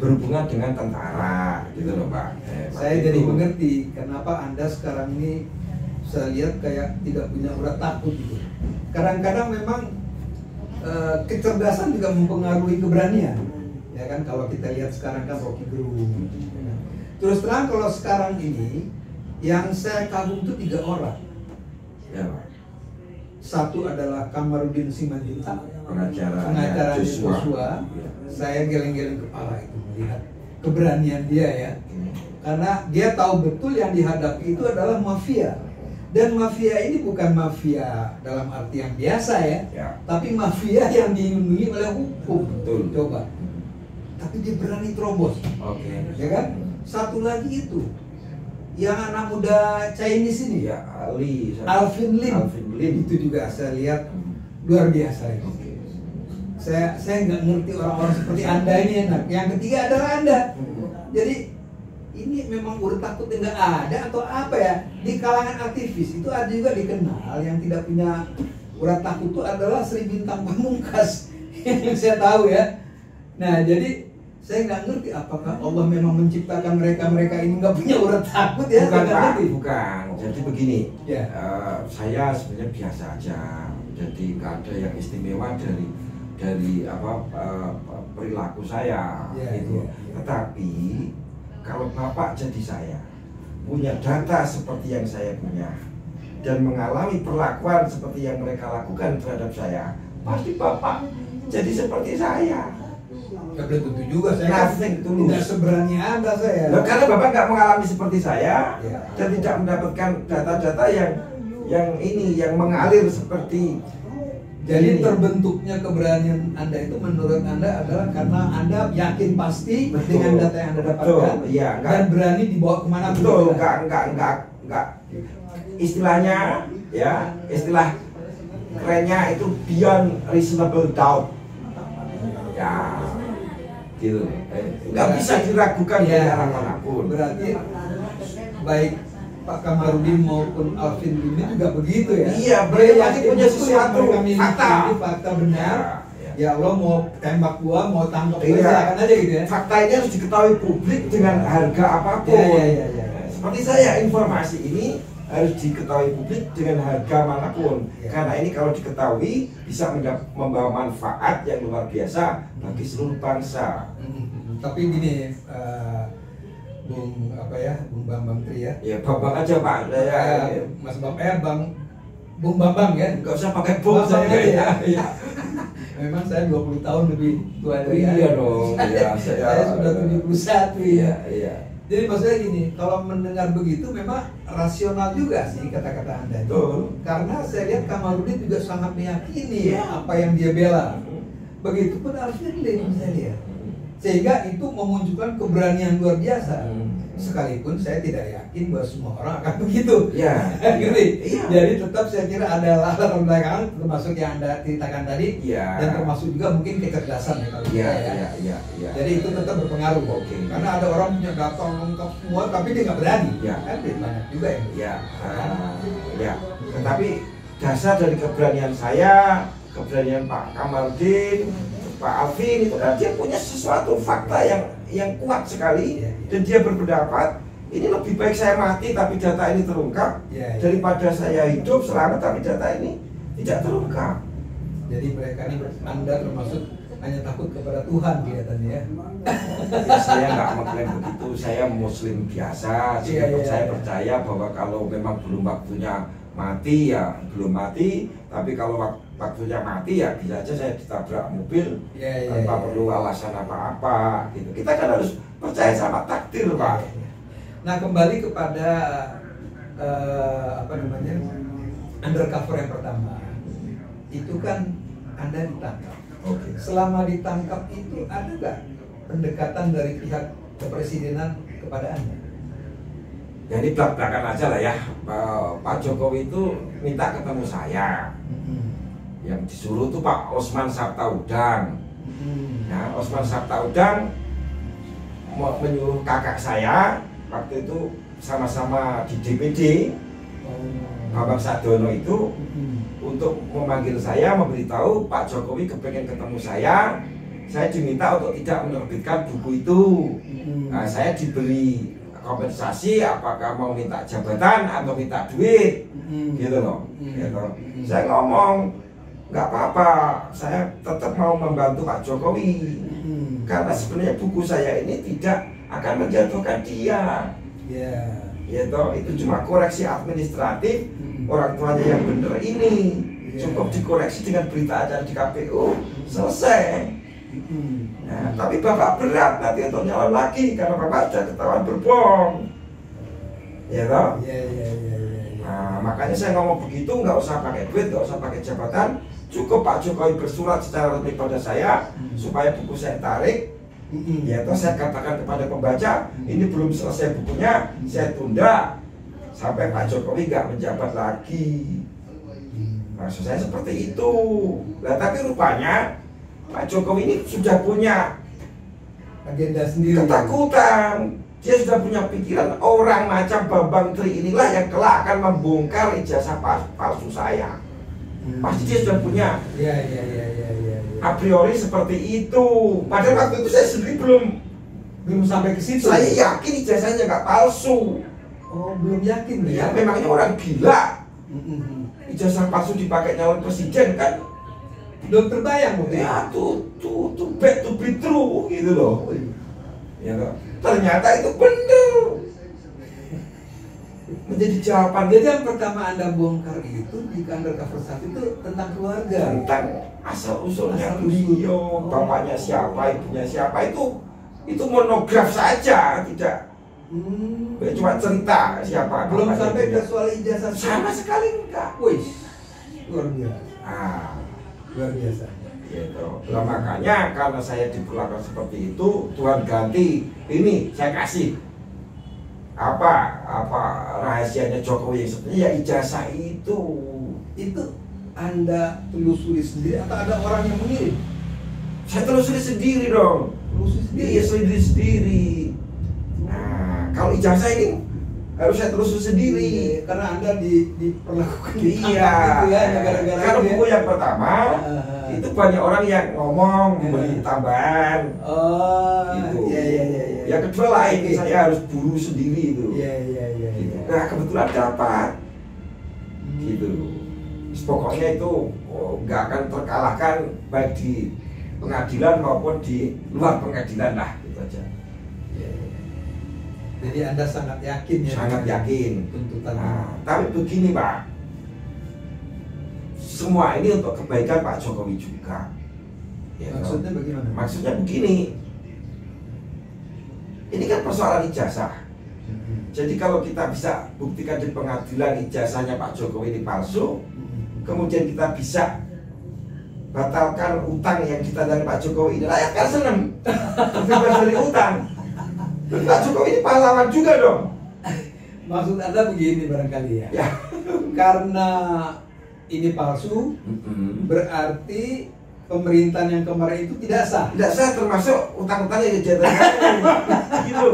berhubungan dengan tentara, gitu loh Pak. Saya jadi mengerti kenapa Anda sekarang ini saya lihat kayak tidak punya urat takut gitu. Kadang-kadang memang kecerdasan juga mempengaruhi keberanian, ya kan? Kalau kita lihat sekarang kan Rocky Gerung. Terus terang kalau sekarang ini yang saya kagum itu 3 orang. Ya Pak. Satu adalah Kamarudin Simanjuntak, pengacara Joshua. Saya geleng-geleng kepala itu melihat keberanian dia ya. Karena dia tahu betul yang dihadapi itu adalah mafia. Dan mafia ini bukan mafia dalam arti yang biasa ya. Tapi mafia yang dilindungi oleh hukum. Betul. Coba. Tapi dia berani terobos. Ya kan? Satu lagi itu yang anak muda Chinese ini ya, Alvin Lim itu juga saya lihat luar biasa itu. Saya nggak ngerti orang-orang seperti Anda ini enak. Yang ketiga adalah Anda. Jadi ini memang urat takutnya nggak ada atau apa ya? Di kalangan aktivis itu ada juga dikenal yang tidak punya urat takut itu adalah Sri Bintang Pamungkas yang saya tahu ya. Nah jadi saya nggak ngerti apakah Allah memang menciptakan mereka ini nggak punya urat takut ya? Bukan Pak, bukan. Jadi begini, ya. Saya sebenarnya biasa aja. Jadi nggak ada yang istimewa dari perilaku saya, gitu. Tetapi kalau Bapak jadi saya punya data seperti yang saya punya dan mengalami perlakuan seperti yang mereka lakukan terhadap saya, pasti Bapak jadi seperti saya. Ya belum tentu juga saya tidak seberani Anda saya. Loh, karena Bapak nggak mengalami seperti saya dan tidak mendapatkan data-data yang mengalir seperti. Jadi terbentuknya keberanian Anda itu menurut Anda adalah karena Anda yakin pasti dengan data yang Anda dapatkan dan berani dibawa kemana pun. Betul, enggak. Istilahnya ya, istilah kerennya itu beyond reasonable doubt. Ya, gitu. Nggak bisa diragukan dari arah manapun. Berarti baik Pak Kamarudin maupun Alvin Lim juga begitu ya? Iya, mereka pasti punya sesuatu fakta benar. Ya Allah mau tembak gua, mau tangkap gua, silakan aja gitu ya. Fakta ini harus diketahui publik dengan harga apapun. Iya. Seperti saya, informasi ini harus diketahui publik dengan harga manapun. Karena ini kalau diketahui bisa membawa manfaat yang luar biasa bagi seluruh bangsa. Tapi gini, Bung Bambang Tri ya. Ya Bambang aja Pak. Mas Bung Bambang ya. Nggak usah pakai Bung saya ya. Memang saya 20 tahun lebih tua dari Iya dong. Iya, saya sudah 71 ya. Iya. Jadi maksudnya gini, kalau mendengar begitu memang rasional juga sih kata-kata Anda. Betul. Karena saya lihat Kamarudin juga sangat meyakini apa yang dia bela. Begitupun Al-Firli saya lihat. Sehingga itu memunculkan keberanian luar biasa. Sekalipun saya tidak yakin bahwa semua orang akan begitu. Ya. Jadi tetap saya kira ada latar belakang termasuk yang Anda ceritakan tadi, dan termasuk juga mungkin kecerdasan ya kalau Iya. Jadi itu tetap berpengaruh. Karena ada orang punya data lengkap semua tapi dia nggak berani. Kan banyak juga yang. Tetapi dasar dari keberanian saya, keberanian Pak Kamarudin, Pak Alvin itu kan dia punya sesuatu fakta yang kuat sekali, dan dia berpendapat ini lebih baik saya mati tapi data ini terungkap daripada saya hidup selamat tapi data ini tidak terungkap. Jadi mereka ini Anda termasuk hanya takut kepada Tuhan kelihatannya ya. Saya nggak mengklaim begitu, saya Muslim biasa. Saya percaya bahwa kalau memang belum waktunya mati ya belum mati, tapi kalau waktunya mati ya bisa aja saya ditabrak mobil tanpa perlu alasan apa-apa gitu. Kita kan harus percaya sama takdir, Pak. Nah, kembali kepada undercover yang pertama itu kan Anda ditangkap. Selama ditangkap itu ada nggak pendekatan dari pihak kepresidenan kepada Anda? Ya ini belak-belakan aja lah ya. Pak Jokowi itu minta ketemu saya. Yang disuruh tuh Pak Osman Sabtaudang. Nah, Osman Sabtaudang menyuruh kakak saya waktu itu sama-sama di DPD, Bambang Sadono itu, untuk memanggil saya, memberitahu Pak Jokowi kepengen ketemu saya. Saya diminta untuk tidak menerbitkan buku itu. Nah, saya diberi kompensasi, apakah mau minta jabatan atau minta duit, gitu loh. Gitu. Saya ngomong nggak apa-apa, saya tetap mau membantu Pak Jokowi, karena sebenarnya buku saya ini tidak akan menjatuhkan dia. Gitu. Itu cuma koreksi administratif, orang tuanya yang bener ini cukup dikoreksi dengan berita acara di KPU, selesai. Nah, tapi Bapak berat nanti untuk nyalon lagi karena Bapak sudah ketahuan berbohong, ya toh? Nah, makanya saya ngomong begitu, nggak usah pakai duit, nggak usah pakai jabatan, cukup Pak Jokowi bersurat secara resmi pada saya supaya buku saya tarik, ya toh saya katakan kepada pembaca, ini belum selesai bukunya, saya tunda sampai Pak Jokowi nggak menjabat lagi. Maksud saya seperti itu. Nah, tapi rupanya Pak Jokowi ini sudah punya agenda sendiri, ketakutan. Dia sudah punya pikiran orang macam Bambang Tri inilah yang kelak akan membongkar ijazah palsu saya. Pasti dia sudah punya a priori seperti itu. Padahal waktu itu saya sendiri belum sampai ke situ. Saya yakin ijazahnya nggak palsu. Oh, belum yakin ya? Memangnya orang gila. Ijazah palsu dipakai nyalon presiden kan? Belum terbayang mungkin. Ya tuh bad to be true gitu loh. Ya toh. Ternyata itu benar. Menjadi jawaban. Jadi yang pertama Anda bongkar itu di undercover 1 itu tentang keluarga, tentang asal usulnya beliau, bapaknya siapa, ibunya siapa, itu monograf saja, tidak cuma cerita siapa. Belum sampai ke soal ijazah sama sekali enggak. Wih, luar biasa. Luar biasa. Gitu. Nah, makanya karena saya diperlakukan seperti itu, Tuhan ganti. Ini saya kasih apa rahasianya Jokowi yang sebenarnya ya ijazah itu Anda telusuri sendiri atau ada orang yang mengirim? Saya telusuri sendiri dong. Telusuri sendiri. Nah, kalau ijazah ini harus saya telusuri sendiri karena Anda diperlakukan gara-gara kalau buku yang pertama itu banyak orang yang ngomong memberi tambahan. Gitu. Yang kedua lain saya harus buru sendiri itu. Gitu. Nah kebetulan dapat, gitu. Pokoknya itu nggak akan terkalahkan baik di pengadilan maupun di luar pengadilan lah, gitu aja. Jadi Anda sangat yakin ya? Sangat yakin. Tuntutan. Nah, tapi begini Pak, semua ini untuk kebaikan Pak Jokowi juga. Ya, maksudnya bagaimana? Maksudnya begini, ini kan persoalan ijazah. Jadi kalau kita bisa buktikan di pengadilan ijazahnya Pak Jokowi ini palsu, kemudian kita bisa batalkan utang yang kita dari Pak Jokowi ini, rakyat kan seneng bebas dari utang. Dan Pak Jokowi ini pahlawan juga dong. Maksud Anda begini barangkali ya? Ya. Karena ini palsu, berarti pemerintahan yang kemarin itu tidak sah. Tidak sah, termasuk utang-utang yang jatuh gitu.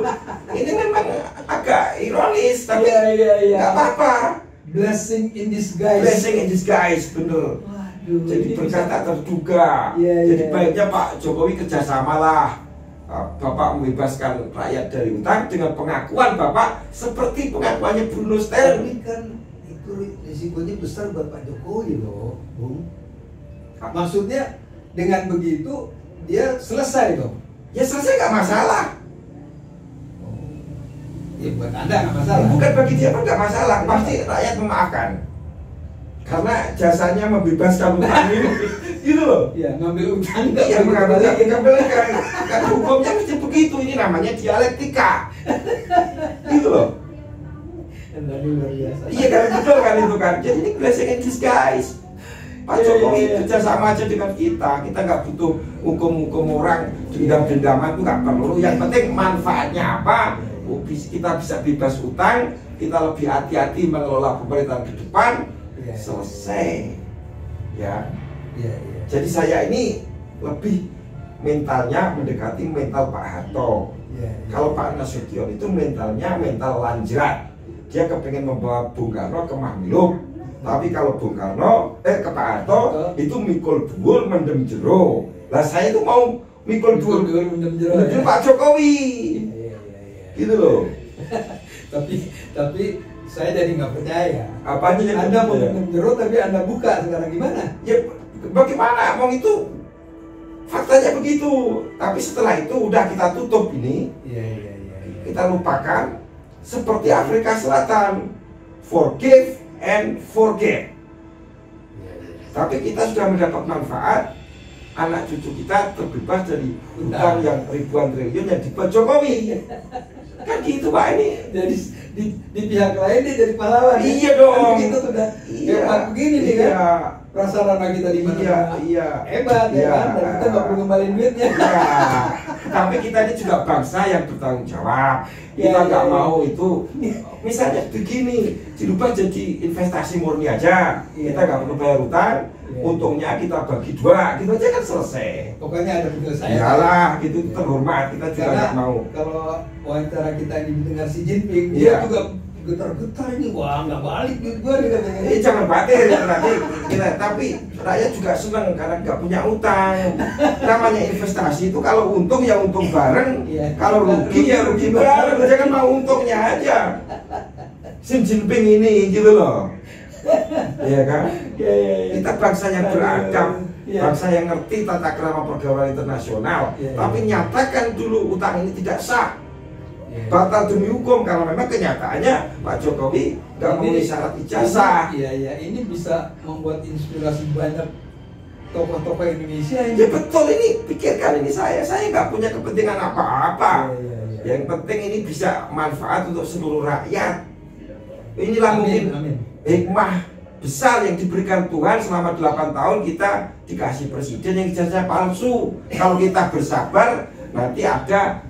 Ini memang agak ironis, tapi nggak apa-apa. Blessing in disguise. Blessing in disguise, bener. Waduh, jadi berkat tak terduga. Jadi baiknya Pak Jokowi kerjasamalah. Bapak membebaskan rakyat dari utang dengan pengakuan Bapak seperti pengakuannya Bruno Stern. Tapi kan itu risikonya besar buat Pak Jokowi loh, Bung. Maksudnya dengan begitu dia selesai dong. Ya selesai, nggak masalah. Ya buat Anda nggak masalah. Bukan, bagi dia pun nggak masalah. Pasti rakyat memaafkan. Karena jasanya membebaskan utang ini, gitu loh. Ya ngambil utang. Iya, kembalikan. Kan hukumnya mesti begitu. Ini namanya dialektika. Gitu loh. Luar biasa. Iya kan, betul kan itu kan. Jadi ini blessing in disguise. Pak Jokowi kerja sama aja dengan kita. Kita nggak butuh hukum-hukum orang, dendam-dendaman itu nggak perlu. Yang penting manfaatnya apa? Kita bisa bebas utang, kita lebih hati-hati mengelola pemerintahan ke depan. Selesai. Ya. Jadi saya ini lebih mentalnya mendekati mental Pak Harto. Kalau Pak Nasution itu mentalnya mental lanjrat. Dia kepengen membawa Bung Karno ke Mahmiluk. Tapi kalau Bung Karno, ke Pak Harto itu mikul dhuwur mendem jero. Lah saya itu mau mikul dhuwur mendem jero Pak Jokowi. Gitu loh. tapi saya jadi nggak percaya. Apanya yang Anda mau mendem jero tapi Anda buka sekarang gimana? Ya bagaimana? Mau itu faktanya begitu. Tapi setelah itu udah kita tutup ini. Kita lupakan. Seperti Afrika Selatan, forgive and forget. Tapi kita sudah mendapat manfaat, anak cucu kita terbebas dari utang yang ribuan triliun yang dibuat Jokowi. Kan gitu Pak ini. Jadi di pihak lain dia jadi pahlawan. Iya dong. Kan kita sudah hebat begini nih kan. Prasarana kita di mana? Hebat ya kan. Dan kita nggak perlu kembaliin duitnya. Tapi kita ini juga bangsa yang bertanggung jawab. Kita nggak mau itu. Misalnya begini, dirubah jadi investasi murni aja. Kita nggak perlu bayar utang. Untungnya kita bagi dua, gitu aja kan selesai. Pokoknya ada penyelesaian. Iyalah, gitu terhormat. Kita juga nggak mau. Kalau wawancara kita ini didengar Xi Jinping, dia juga getar-getar ini, wah nggak balik duit gua nih katanya. Jangan khawatir nanti kita, tapi rakyat juga senang karena nggak punya utang. Namanya investasi itu kalau untung ya untung bareng, kalau rugi ya rugi bareng. Jangan mau untungnya aja. Xi Jinping ini gitu loh. Iya kan? Kita bangsa yang beradab, bangsa yang ngerti tata krama pergaulan internasional. Tapi nyatakan dulu utang ini tidak sah, batal demi hukum. Kalau memang kenyataannya Pak Jokowi nggak memenuhi syarat ijazah. Iya, ini bisa membuat inspirasi banyak tokoh-tokoh Indonesia ini. Ya betul, ini pikirkan ini saya nggak punya kepentingan apa-apa. Yang penting ini bisa manfaat untuk seluruh rakyat. Inilah mungkin hikmah besar yang diberikan Tuhan selama 8 tahun kita dikasih presiden yang ijazahnya palsu. Kalau kita bersabar nanti ada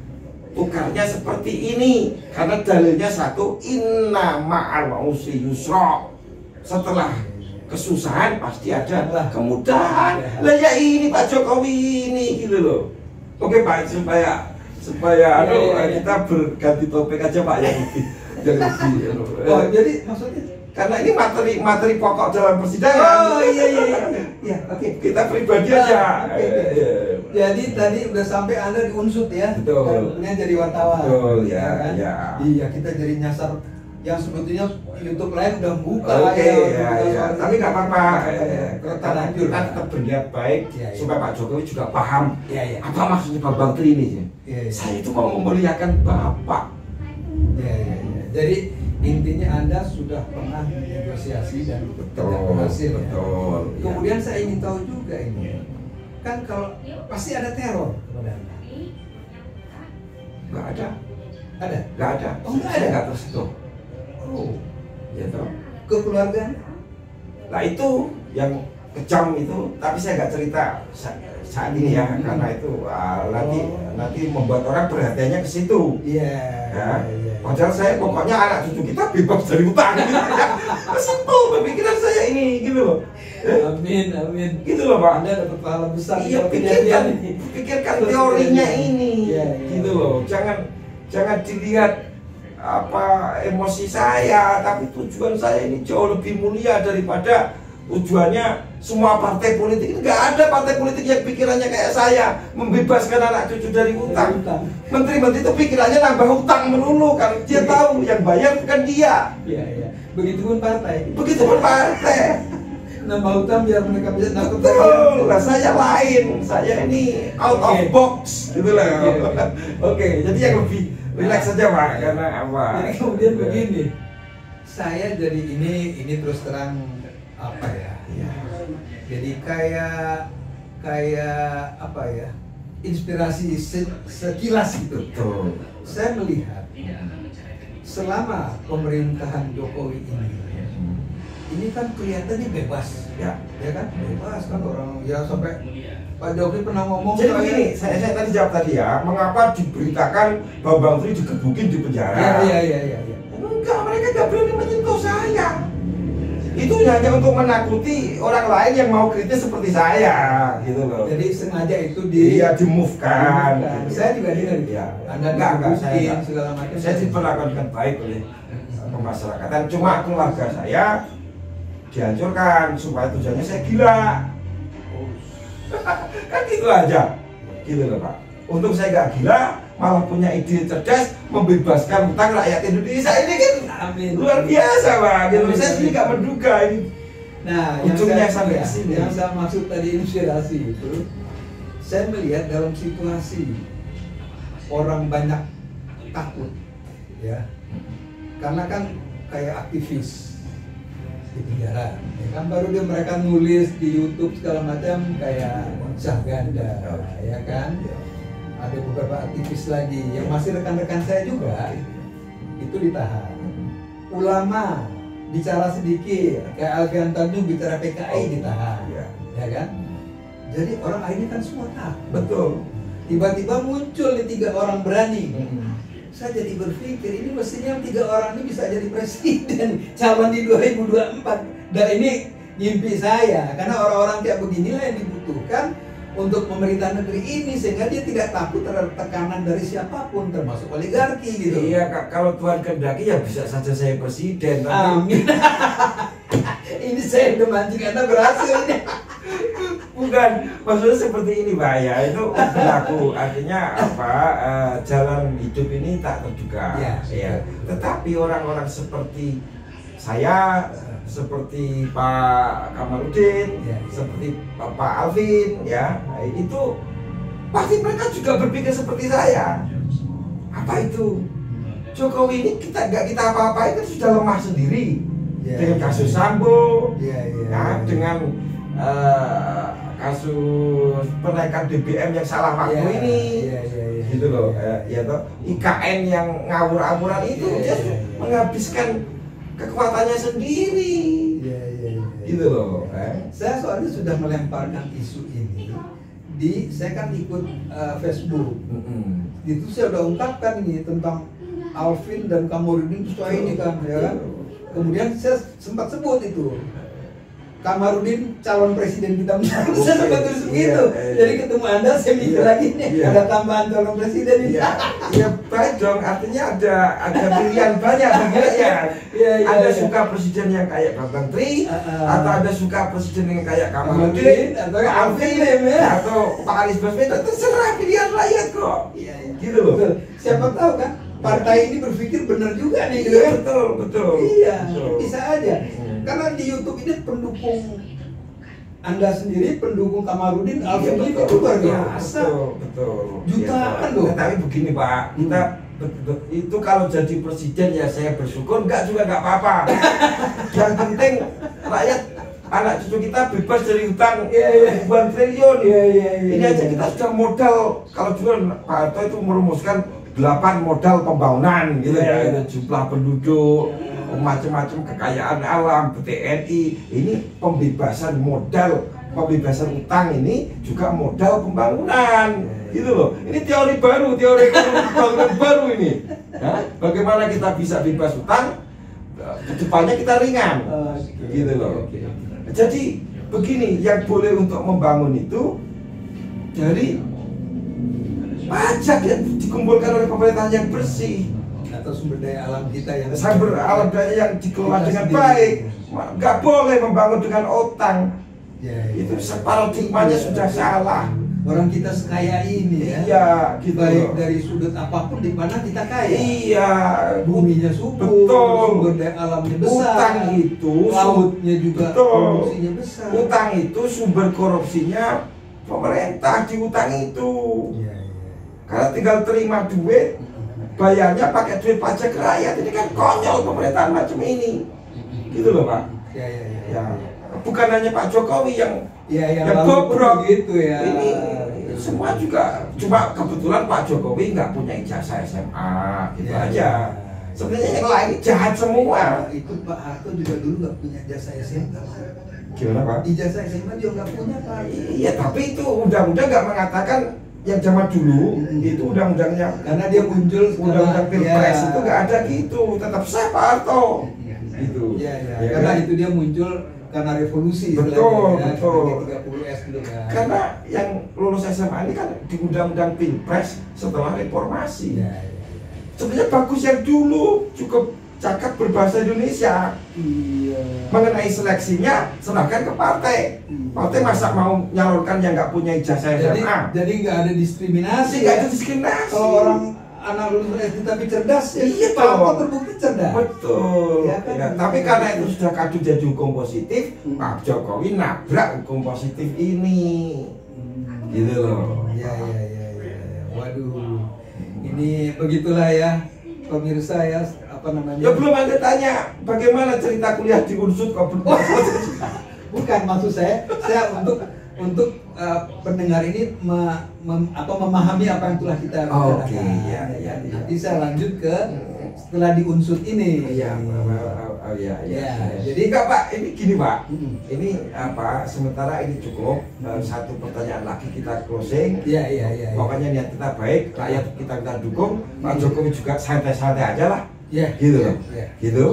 tukarnya seperti ini, karena dalilnya satu, inna ma'al usri yusra. Setelah kesusahan pasti ada kemudahan. Lah ya ini Pak Jokowi ini gitu loh. Oke Pak, supaya kita berganti topik aja Pak yang lebih jadi maksudnya karena ini materi pokok dalam persidangan. Iya, oke. Kita pribadi aja. Jadi tadi udah sampai Anda diunsut ya. Betul. Kemudian jadi wartawan. Betul ya. Kan? Ya. Iya, kita jadi nyasar yang sebetulnya YouTube lain udah buka. Oke, ya. Tapi nggak apa-apa. Karena Kita tetap berniat baik supaya Pak Jokowi juga paham apa maksudnya Bambang Tri ini. Saya itu mau memuliakan Bapak. Jadi intinya Anda sudah pernah negosiasi dan tidak berhasil. Betul. Kemudian saya ingin tahu juga ini, kan kalau pasti ada teror kepada Anda. Nggak ada. Ada? Nggak ada. Oh, nggak Saya ada? nggak tersentuh. Oh, Ya toh. ke keluarga Anda? Nah itu yang kejam itu, tapi saya nggak cerita saat ini ya, karena itu nanti membuat orang perhatiannya ke situ. Ya. Padahal saya pokoknya anak cucu kita bebas dari utang. Gitu, ya. Simpel pemikiran saya ini, gitu loh. Amin, amin. Gitu loh Pak. Anda dapat pahala besar. Iya, pikirkan teorinya ini, gitu loh. Jangan dilihat apa emosi saya, tapi tujuan saya ini jauh lebih mulia daripada tujuannya semua partai politik. Nggak ada partai politik yang pikirannya kayak saya, membebaskan anak cucu dari utang. Menteri-menteri itu pikirannya nambah utang melulu, kan dia tahu yang bayar bukan dia. Begitupun partai. Begitupun partai. Nambah utang biar mereka bisa dapat. Betul. Nah, saya lain. Saya ini out of box, gitu lah. Oke, jadi yang lebih relax saja Pak, karena apa? Jadi kemudian begini, saya jadi ini terus terang apa ya? Jadi kayak apa ya? Inspirasi sekilas gitu. Betul. Saya melihat selama pemerintahan Jokowi ini kan kelihatannya bebas, ya kan? Bebas kan orang ya sampai Pak Jokowi pernah ngomong. Jadi begini, saya tadi jawab tadi ya, mengapa diberitakan Bambang Tri digebukin di penjara? Iya. Enggak, mereka nggak berani menyentuh saya. Itu hanya untuk menakuti orang lain yang mau kritis seperti saya, gitu loh. Jadi sengaja itu di move kan. Saya juga dengar ya. Anda enggak saya segala macam. Saya diperlakukan dengan baik oleh pemasyarakatan. Cuma keluarga saya dihancurkan supaya tujuannya saya gila. Kan gitu aja, gitu loh Pak. Untung saya nggak gila, malah punya ide cerdas membebaskan utang rakyat Indonesia. Ini kan luar biasa Pak. Gitu. Saya sendiri nggak menduga ini. Nah, ujungnya sampai ke sini. Yang saya maksud tadi inspirasi itu, saya melihat dalam situasi orang banyak takut, ya, karena kan kayak aktivis di penjara, ya kan baru mereka nulis di YouTube segala macam kayak Syahganda, ya kan, ada beberapa aktivis lagi yang masih rekan-rekan saya juga itu ditahan. Ulama bicara sedikit kayak Alfian Tanjung bicara PKI ditahan, ya kan. Jadi orang akhirnya kan semua takut. Betul. Tiba-tiba muncul nih 3 orang berani. Saya jadi berpikir ini mestinya 3 orang ini bisa jadi presiden calon di 2024. Dan ini mimpi saya, karena orang-orang kayak beginilah yang dibutuhkan untuk pemerintah negeri ini, sehingga dia tidak takut terhadap tekanan dari siapapun, termasuk oligarki gitu. Iya, kalau Tuhan kehendaki ya bisa saja saya presiden. Amin. Ini saya udah mancing Anda berhasil ini. Bukan, maksudnya seperti ini Pak ya, itu berlaku. Artinya apa, jalan hidup ini tak terduga ya. Tetapi orang-orang seperti saya, seperti Pak Kamarudin, seperti Pak Alvin ya, itu pasti mereka juga berpikir seperti saya. Apa itu? Jokowi ini kita apa-apain kan sudah lemah sendiri dengan kasus Sambo, dengan kasus penaikan BBM yang salah waktu ini, gitu loh, ya toh, IKN yang ngawur-ngawuran itu dia menghabiskan kekuatannya sendiri, gitu loh. Saya soalnya sudah melemparkan isu ini saya kan ikut Facebook, itu saya udah ungkapkan ini tentang Alvin dan Kamarudin itu soal ini kan, ya kan. Kemudian saya sempat sebut itu Kamarudin calon presiden kita, saya sempat tulis begitu. Jadi ketemu Anda saya mikir lagi nih ada tambahan calon presiden ini. Iya baik dong, artinya ada pilihan banyak bagusnya. Ada suka presiden yang kayak Bambang Tri, atau ada suka presiden yang kayak Kamarudin, atau Alvin, atau Pak Anies Baswedan, terserah pilihan rakyat kok. Gitu loh. Siapa tahu kan partai ini berpikir benar juga nih gitu Iya, kan. betul. Iya, Betul. bisa aja. Karena di YouTube ini pendukung Anda sendiri, pendukung Kamarudin, Alvin Lim itu luar biasa. Betul. Jutaan Ya, loh. tapi begini Pak, kita itu kalau jadi presiden ya saya bersyukur, enggak juga enggak apa-apa. Yang penting rakyat, anak cucu kita bebas dari hutang ribuan triliun. Ini aja kita sudah modal. Kalau juga Pak Harto itu merumuskan 8 modal pembangunan gitu ya, itu jumlah penduduk, macam-macam kekayaan alam, TNI, ini pembebasan modal, pembebasan utang ini juga modal pembangunan, gitu loh. Ini teori baru, teori ekonomi pembangunan baru ini. Ya, bagaimana kita bisa bebas utang, kedepannya kita ringan, gitu loh. Jadi begini, yang boleh untuk membangun itu dari pajak yang dikumpulkan oleh pemerintah yang bersih, atau sumber daya alam kita yang sumber alam daya yang dikelola dengan baik. Nggak boleh membangun dengan utang. Itu paradigmanya sudah salah. Orang kita sekaya ini ya. Iya, gitu. Baik dari sudut apapun di mana kita kaya. Iya, Buminya subur, betul. sumber daya alamnya besar. Utang itu lautnya juga betul. produksinya besar. Utang itu sumber korupsinya pemerintah di utang itu. Karena tinggal terima duit, bayarnya pakai duit pajak rakyat. Ini kan konyol pemerintahan macam ini, gitu loh Pak. Ya. Bukan hanya Pak Jokowi yang bobrok gitu ya. Ini semua juga, cuma kebetulan Pak Jokowi nggak punya ijazah SMA, gitu aja. Sebenarnya yang lain jahat semua. Itu Pak Harto juga dulu nggak punya ijazah SMA. Gimana Pak? Ijazah SMA dia nggak punya Pak. Iya, tapi itu undang-undang nggak mengatakan yang zaman dulu itu undang-undangnya, karena dia muncul undang-undang Pilpres itu nggak ada gitu, tetap saya Pak Harto gitu. Ya, karena itu dia muncul karena revolusi. Betul. 30S dulu kan. Karena yang lulus SMA ini kan di undang-undang Pilpres setelah reformasi. Sebenarnya bagus yang dulu, cukup cakap berbahasa Indonesia. Mengenai seleksinya serahkan ke partai. Partai masa mau nyalurkan yang nggak punya ijazah SMA. Jadi nggak ada diskriminasi. Nggak ada diskriminasi. Kalau orang anak lulus SD tapi cerdas, iya Pak terbukti cerdas. Betul. Ya, kan? Tapi karena itu sudah kadung jadi hukum positif, Pak Jokowi nabrak hukum positif ini. Gitu loh. Ya. Waduh. Ini begitulah ya pemirsa ya, apa namanya? Ya belum ada tanya bagaimana cerita kuliah di Unsud kok belum. Bukan, maksud saya untuk pendengar ini memahami apa yang telah kita bicarakan. Oke, ya. Nanti saya lanjut ke setelah di Unsud ini. Iya. Jadi enggak Pak, ini gini Pak. Ini apa? Sementara ini cukup. Satu pertanyaan lagi kita closing. Iya. Pokoknya niat kita baik, rakyat kita dukung. Pak Jokowi juga santai-santai aja lah. Gitu. Gitu.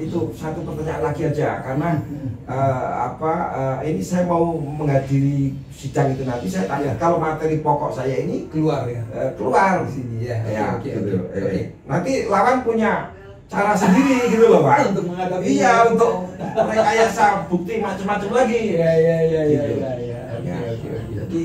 Itu satu pertanyaan lagi aja karena ini saya mau menghadiri sidang itu nanti. Saya tanya kalau materi pokok saya ini keluar ya. Keluar di sini gitu. Oke. Nanti lawan punya cara sendiri gitu loh Pak. Untuk menghadapi. Iya, untuk rekayasa bukti macam-macam lagi. Iya. Jadi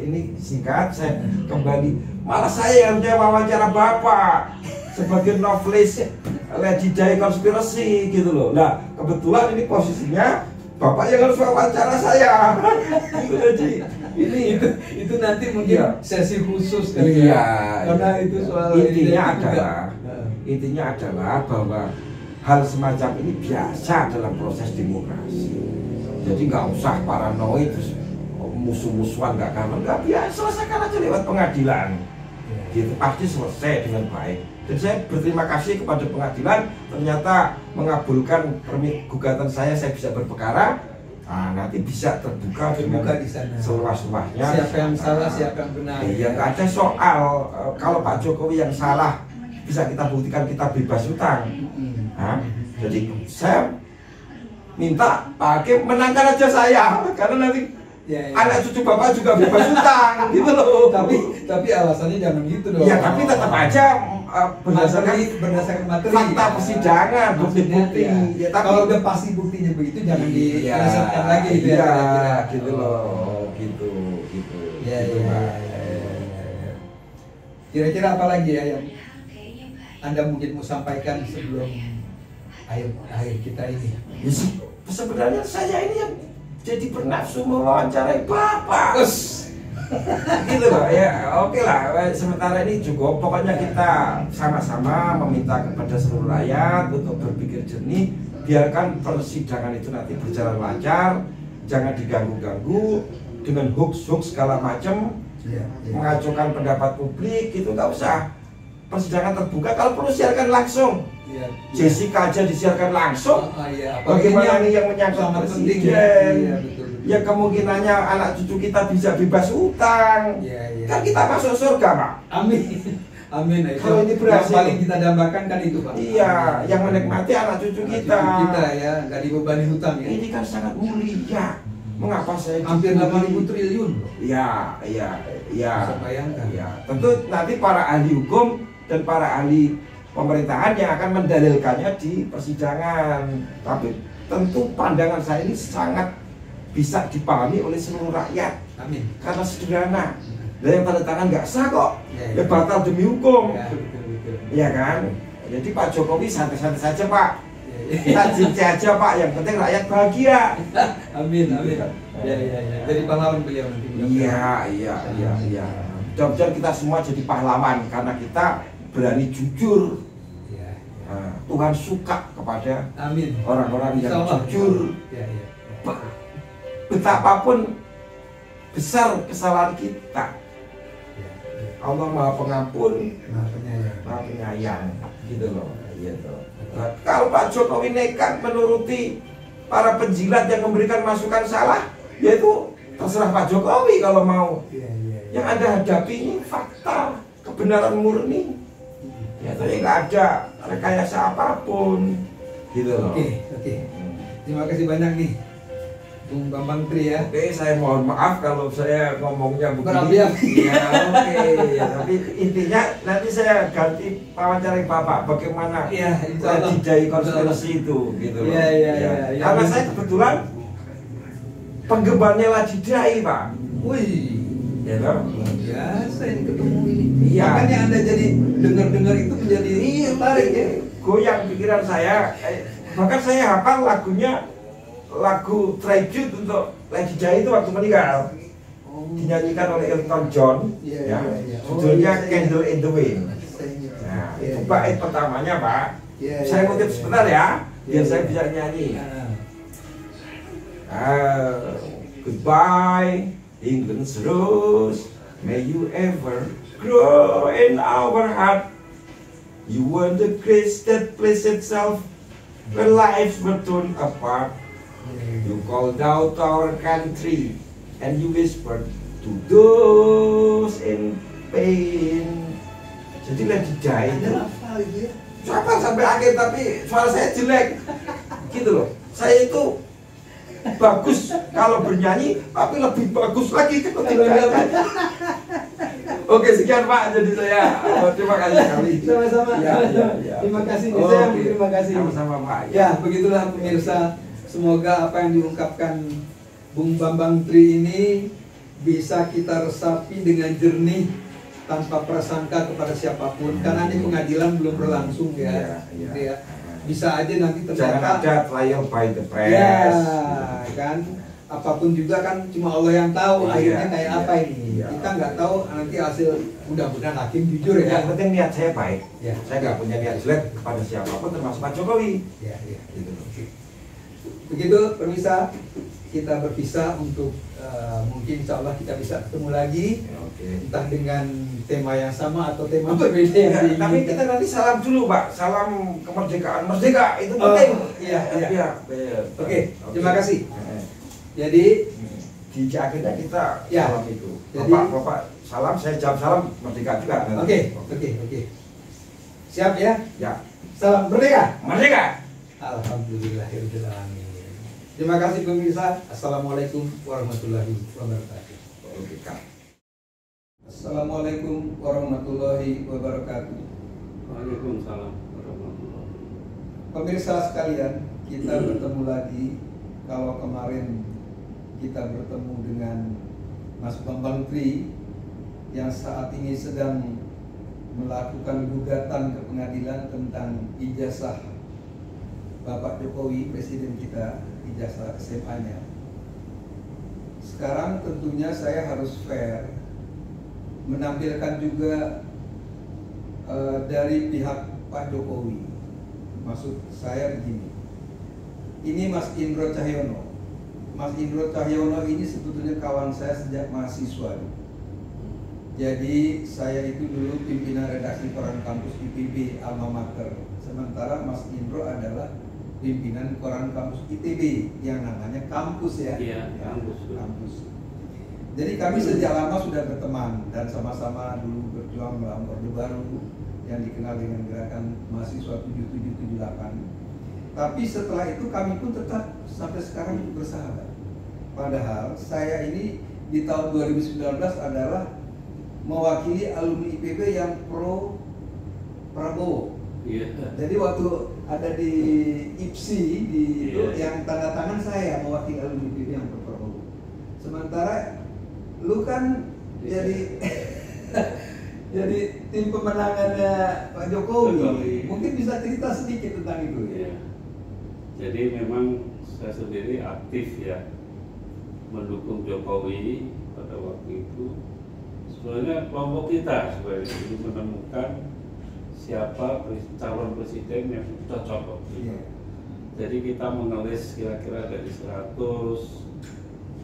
ini singkat saya kembali. Malah saya harusnya wawancara Bapak sebagai novelis Lady Di konspirasi gitu loh. Nah kebetulan ini posisinya Bapak yang harus wawancara saya. Jadi itu nanti mungkin sesi khusus kan karena itu soal intinya adalah bahwa hal semacam ini biasa dalam proses demokrasi. Jadi nggak usah paranoid terus musuh-musuhan nggak biasa, selesaikan aja lewat pengadilan. Gitu pasti selesai dengan baik. Dan saya berterima kasih kepada pengadilan ternyata mengabulkan gugatan saya bisa berperkara. Nah, nanti bisa terbuka di sana seluas-luasnya. Siapa yang salah, siapa yang benar. Iya, nggak ada soal kalau Pak Jokowi yang salah bisa kita buktikan kita bebas utang. Nah, jadi saya minta Pak Hakim menangkan aja saya karena nanti anak cucu Bapak juga bebas utang gitu loh. Tapi alasannya jangan gitu dong. Ya tapi tetap aja berdasarkan materi fakta persidangan, bukti-bukti. Ya, tapi kalau udah pasti buktinya begitu jangan diselesaikan lagi gitu gitu loh, gitu. Kira-kira apa lagi ya yang Anda mungkin mau sampaikan sebelum akhir kita ini? Ya sih, sebenarnya saya ini yang jadi bernafsu mewawancarai Bapak. Gitu loh ya, oke lah. Sementara ini cukup. Pokoknya kita sama-sama meminta kepada seluruh rakyat untuk berpikir jernih. Biarkan persidangan itu nanti berjalan lancar, jangan diganggu-ganggu dengan hoax segala macam, mengacukan pendapat publik gitu, nggak usah. Persidangan terbuka, kalau perlu siarkan langsung. Jessica aja disiarkan langsung. Bagaimana ini yang menyangkut presiden? Ya kemungkinannya anak cucu kita bisa bebas utang. Kan kita masuk surga, Pak. Amin. Amin. Kalau ini berhasil, yang paling kita dambakan kan itu, Pak. Iya, yang menikmati anak cucu kita. Cucu kita ya, nggak dibebani hutang ya. Ini kan sangat mulia. Mengapa saya hampir 8.000 triliun? Iya. Bisa bayangkan. Ya, tentu nanti para ahli hukum dan para ahli pemerintahan yang akan mendalilkannya di persidangan. Tapi tentu pandangan saya ini sangat bisa dipahami oleh seluruh rakyat. Amin. Karena sederhana. Dan yang tanda tangan nggak sah kok. Ya. Batal demi hukum. Betul. Iya kan? Jadi Pak Jokowi santai-santai saja, Pak. Kita cinta aja, Pak. Yang penting rakyat bahagia. Amin. Ya. Jadi pahlawan beliau nanti. Iya. Mudah-mudahan kita semua jadi pahlawan karena kita berani jujur. Nah, Tuhan suka kepada orang-orang yang jujur. Betapapun besar kesalahan kita, Allah Maha Pengampun, Maha Penyayang, gitu loh. Nah, kalau Pak Jokowi nekat menuruti para penjilat yang memberikan masukan salah, yaitu terserah Pak Jokowi kalau mau. Yang Anda hadapi ini fakta, kebenaran murni. Ya, tapi nggak ada rekayasa apapun, gitu loh. Oke. Terima kasih banyak nih, Bung Bambang Tri ya. Oke, saya mohon maaf kalau saya ngomongnya begini. Ya, Tapi intinya nanti saya ganti wawancarai Bapak bagaimana didai konspirasi itu, gitu loh. Iya. Karena saya kebetulan penggemarnya Ladidai, Pak. Wih. Ya loh. Biasa ini ketemu ini. Iya. Makanya Anda jadi dengar itu menjadi tertarik ya. Goyang pikiran saya. Bahkan saya hafal lagu tribute untuk Ladidai itu waktu meninggal. Dinyanyikan oleh Elton John. Judulnya Candle in the Wind. Nah, itu bait pertamanya, Pak. Saya ngutip sebentar ya, biar saya bisa nyanyi. Goodbye, England's rose, may you ever grow in our heart. You were the grace that placed itself where lives were torn apart. You called out our country and you whispered to those in pain. Jadi Ladidai itu hafal sampai akhir, tapi suara saya jelek gitu loh. Saya itu bagus kalau bernyanyi, tapi lebih bagus lagi ketika nyanyi. Oke, sekian Pak, jadi saya terima kasih sekali. Sama-sama. Ya. Terima kasih. Terima kasih. Sama-sama Pak. Ya, begitulah pemirsa. Semoga apa yang diungkapkan Bung Bambang Tri ini bisa kita resapi dengan jernih tanpa prasangka kepada siapapun. Karena ini pengadilan belum berlangsung ya. Bisa aja nanti ternyata jangan ada trial by the press. Ya, kan. Apapun juga kan cuma Allah yang tahu akhirnya kayak apa ini. Kita nggak tahu nanti hasil, mudah-mudahan hakim jujur ya. Yang penting niat saya baik. Saya nggak punya niat jelek kepada siapapun termasuk Pak Jokowi. Gitu. Begitu pemirsa, kita berpisah untuk mungkin insya Allah kita bisa ketemu lagi. Entah dengan tema yang sama atau tema berbeda. Tapi kita nanti salam dulu Pak, salam kemerdekaan, merdeka itu penting. Oke, terima kasih. Jadi di akhirnya kita salam itu. Jadi Bapak salam, saya jawab salam, merdeka juga. Oke. Siap ya? Ya. Salam merdeka. Merdeka. Alhamdulillahirobbilalamin. Terima kasih pemirsa. Assalamualaikum warahmatullahi wabarakatuh. Assalamualaikum warahmatullahi wabarakatuh. Waalaikumsalam warahmatullahi wabarakatuh. Pemirsa sekalian, kita bertemu lagi. Kalau kemarin kita bertemu dengan Mas Bambang Tri yang saat ini sedang melakukan gugatan ke pengadilan tentang ijazah Bapak Jokowi, presiden kita, ijazah SMA-nya. Sekarang tentunya saya harus fair, menampilkan juga dari pihak Pak Jokowi. Maksud saya begini, ini Mas Indro Cahyono. Mas Indro Cahyono ini sebetulnya kawan saya sejak mahasiswa. Jadi saya itu dulu pimpinan redaksi koran kampus IPB Alma Mater. Sementara Mas Indro adalah pimpinan koran kampus ITB yang namanya Kampus ya. Iya, Kampus. Jadi kami sejak lama sudah berteman dan sama-sama dulu berjuang melawan Orde Baru yang dikenal dengan gerakan mahasiswa 7778. Tapi setelah itu kami pun tetap sampai sekarang bersahabat. Padahal saya ini di tahun 2019 adalah mewakili alumni IPB yang pro Prabowo. Iya. Jadi waktu ada di IPSI itu yang tanda tangan saya mewakili alumni IPB yang pro Prabowo. Sementara lu kan jadi jadi tim pemenangannya Pak Jokowi. Mungkin bisa cerita sedikit tentang itu. Iya. Jadi memang saya sendiri aktif ya mendukung Jokowi pada waktu itu. Sebenarnya kelompok kita sebenarnya ini menemukan siapa calon presiden yang cocok. Yeah. Jadi kita menulis kira-kira dari 100,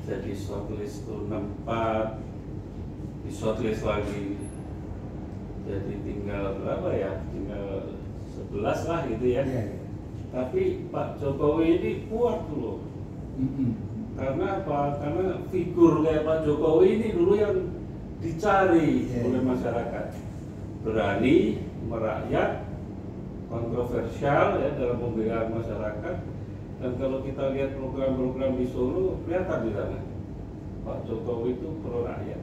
jadi shortlist itu 64, di shortlist lagi, jadi tinggal berapa ya? Tinggal 11 lah gitu ya. Yeah. Tapi Pak Jokowi ini kuat dulu. Karena apa? Karena figur kayak Pak Jokowi ini dulu yang dicari oleh masyarakat, berani merakyat, kontroversial ya dalam pembelaan masyarakat. Dan kalau kita lihat program-program di Solo, kelihatan di sana Pak Jokowi itu pro rakyat.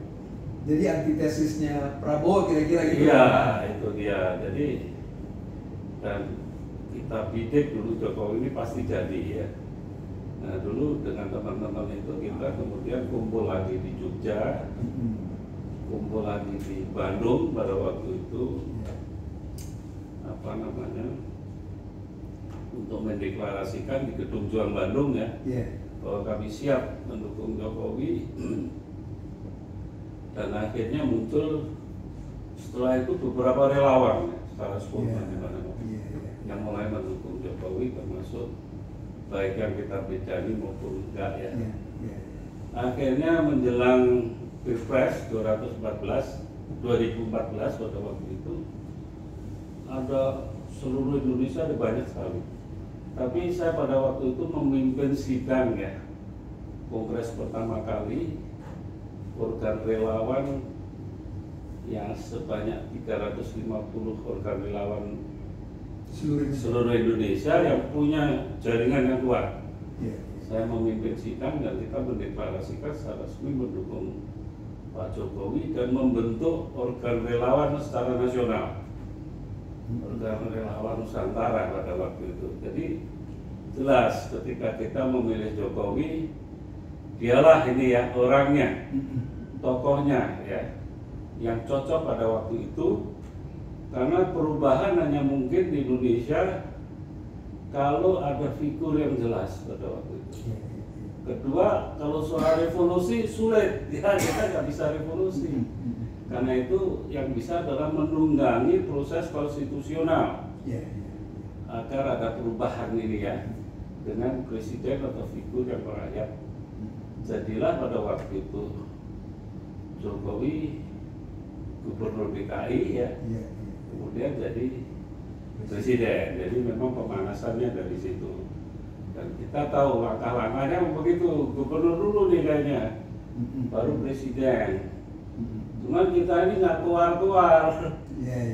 Jadi antitesisnya Prabowo kira-kira gitu. Iya, itu dia. Jadi dan kita bidik dulu Jokowi ini pasti jadi ya. Nah dulu dengan teman-teman itu kita kemudian kumpul lagi di Jogja, kumpul lagi di Bandung pada waktu itu, untuk mendeklarasikan di Gedung Juang Bandung ya, bahwa kami siap mendukung Jokowi. Dan akhirnya muncul setelah itu beberapa relawan ya, secara spontan yang mulai mendukung Jokowi, termasuk baik yang kita bejani maupun enggak ya. Akhirnya menjelang Pilpres 2014 pada waktu itu ada seluruh Indonesia, ada banyak sekali. Tapi saya pada waktu itu memimpin sidang ya, kongres pertama kali organ relawan yang sebanyak 350 organ relawan seluruh Indonesia yang punya jaringan yang kuat. Saya memimpin sidang dan kita mendeklarasikan secara resmi mendukung Pak Jokowi dan membentuk organ relawan secara nasional, organ relawan Nusantara pada waktu itu. Jadi jelas ketika kita memilih Jokowi, dialah ini ya orangnya, tokohnya ya, yang cocok pada waktu itu. Karena perubahan hanya mungkin di Indonesia kalau ada figur yang jelas pada waktu itu. Kedua, kalau soal revolusi sulit, ya kita nggak bisa revolusi. Karena itu yang bisa adalah menunggangi proses konstitusional agar ada perubahan ini ya, dengan presiden atau figur yang merakyat. Jadilah pada waktu itu Jokowi gubernur DKI ya, kemudian jadi presiden. Jadi memang pemanasannya dari situ. Dan kita tahu langkah-langkahnya begitu, gubernur dulu nih kayaknya, baru presiden. Cuman kita ini nggak keluar-keluar.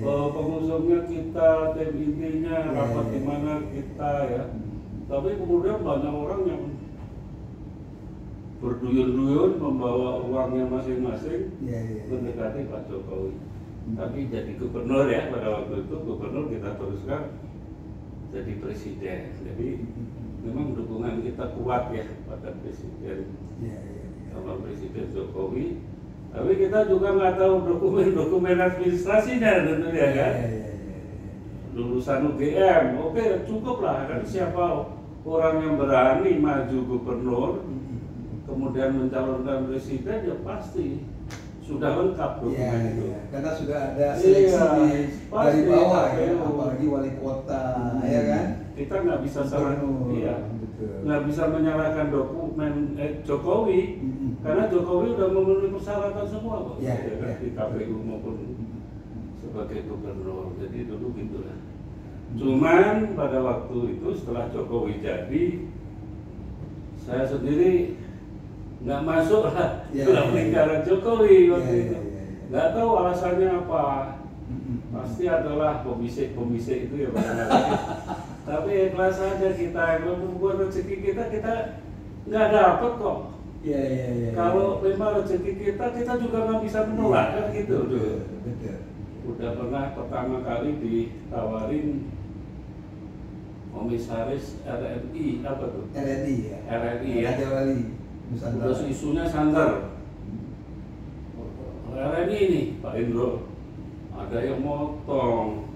Pengusungnya kita, tim intinya, rapat di mana kita ya. Tapi kemudian banyak orang yang berduyun-duyun membawa uangnya masing-masing mendekati Pak Jokowi. Tapi jadi gubernur ya, pada waktu itu gubernur kita teruskan jadi presiden. Jadi memang dukungan kita kuat ya pada presiden, sama Presiden Jokowi. Tapi kita juga nggak tahu dokumen administrasinya tentunya kan. Lulusan UGM, oke cukup lah kan, siapa orang yang berani maju gubernur kemudian mencalonkan presiden ya pasti sudah lengkap dokumen itu. Karena sudah ada seleksi dari bawah ya, KPU. apalagi wali kota, ya kan? Kita nggak bisa salah, Gubernur, iya, betul. nggak bisa menyalahkan dokumen Jokowi karena Jokowi udah memenuhi persyaratan semua kok, Ya, ya kan, ya. di KPU maupun sebagai gubernur. Jadi dulu gitulah. Cuman pada waktu itu setelah Jokowi jadi, saya sendiri nggak masuk lah dalam lingkaran Jokowi waktu itu. Nggak tahu alasannya apa. Pasti adalah pembisik-pembisik itu ya barangkali. Tapi ikhlas saja kita, membuat rezeki kita nggak dapat kok. Kalau memang rezeki kita juga nggak bisa menolak kan gitu. Betul. Udah pernah pertama kali ditawarin komisaris RRI apa tuh? RRI ya. RRI ya. Raja Wali Nusantara. Terus isunya santer. RRI ini Pak Indro ada yang motong.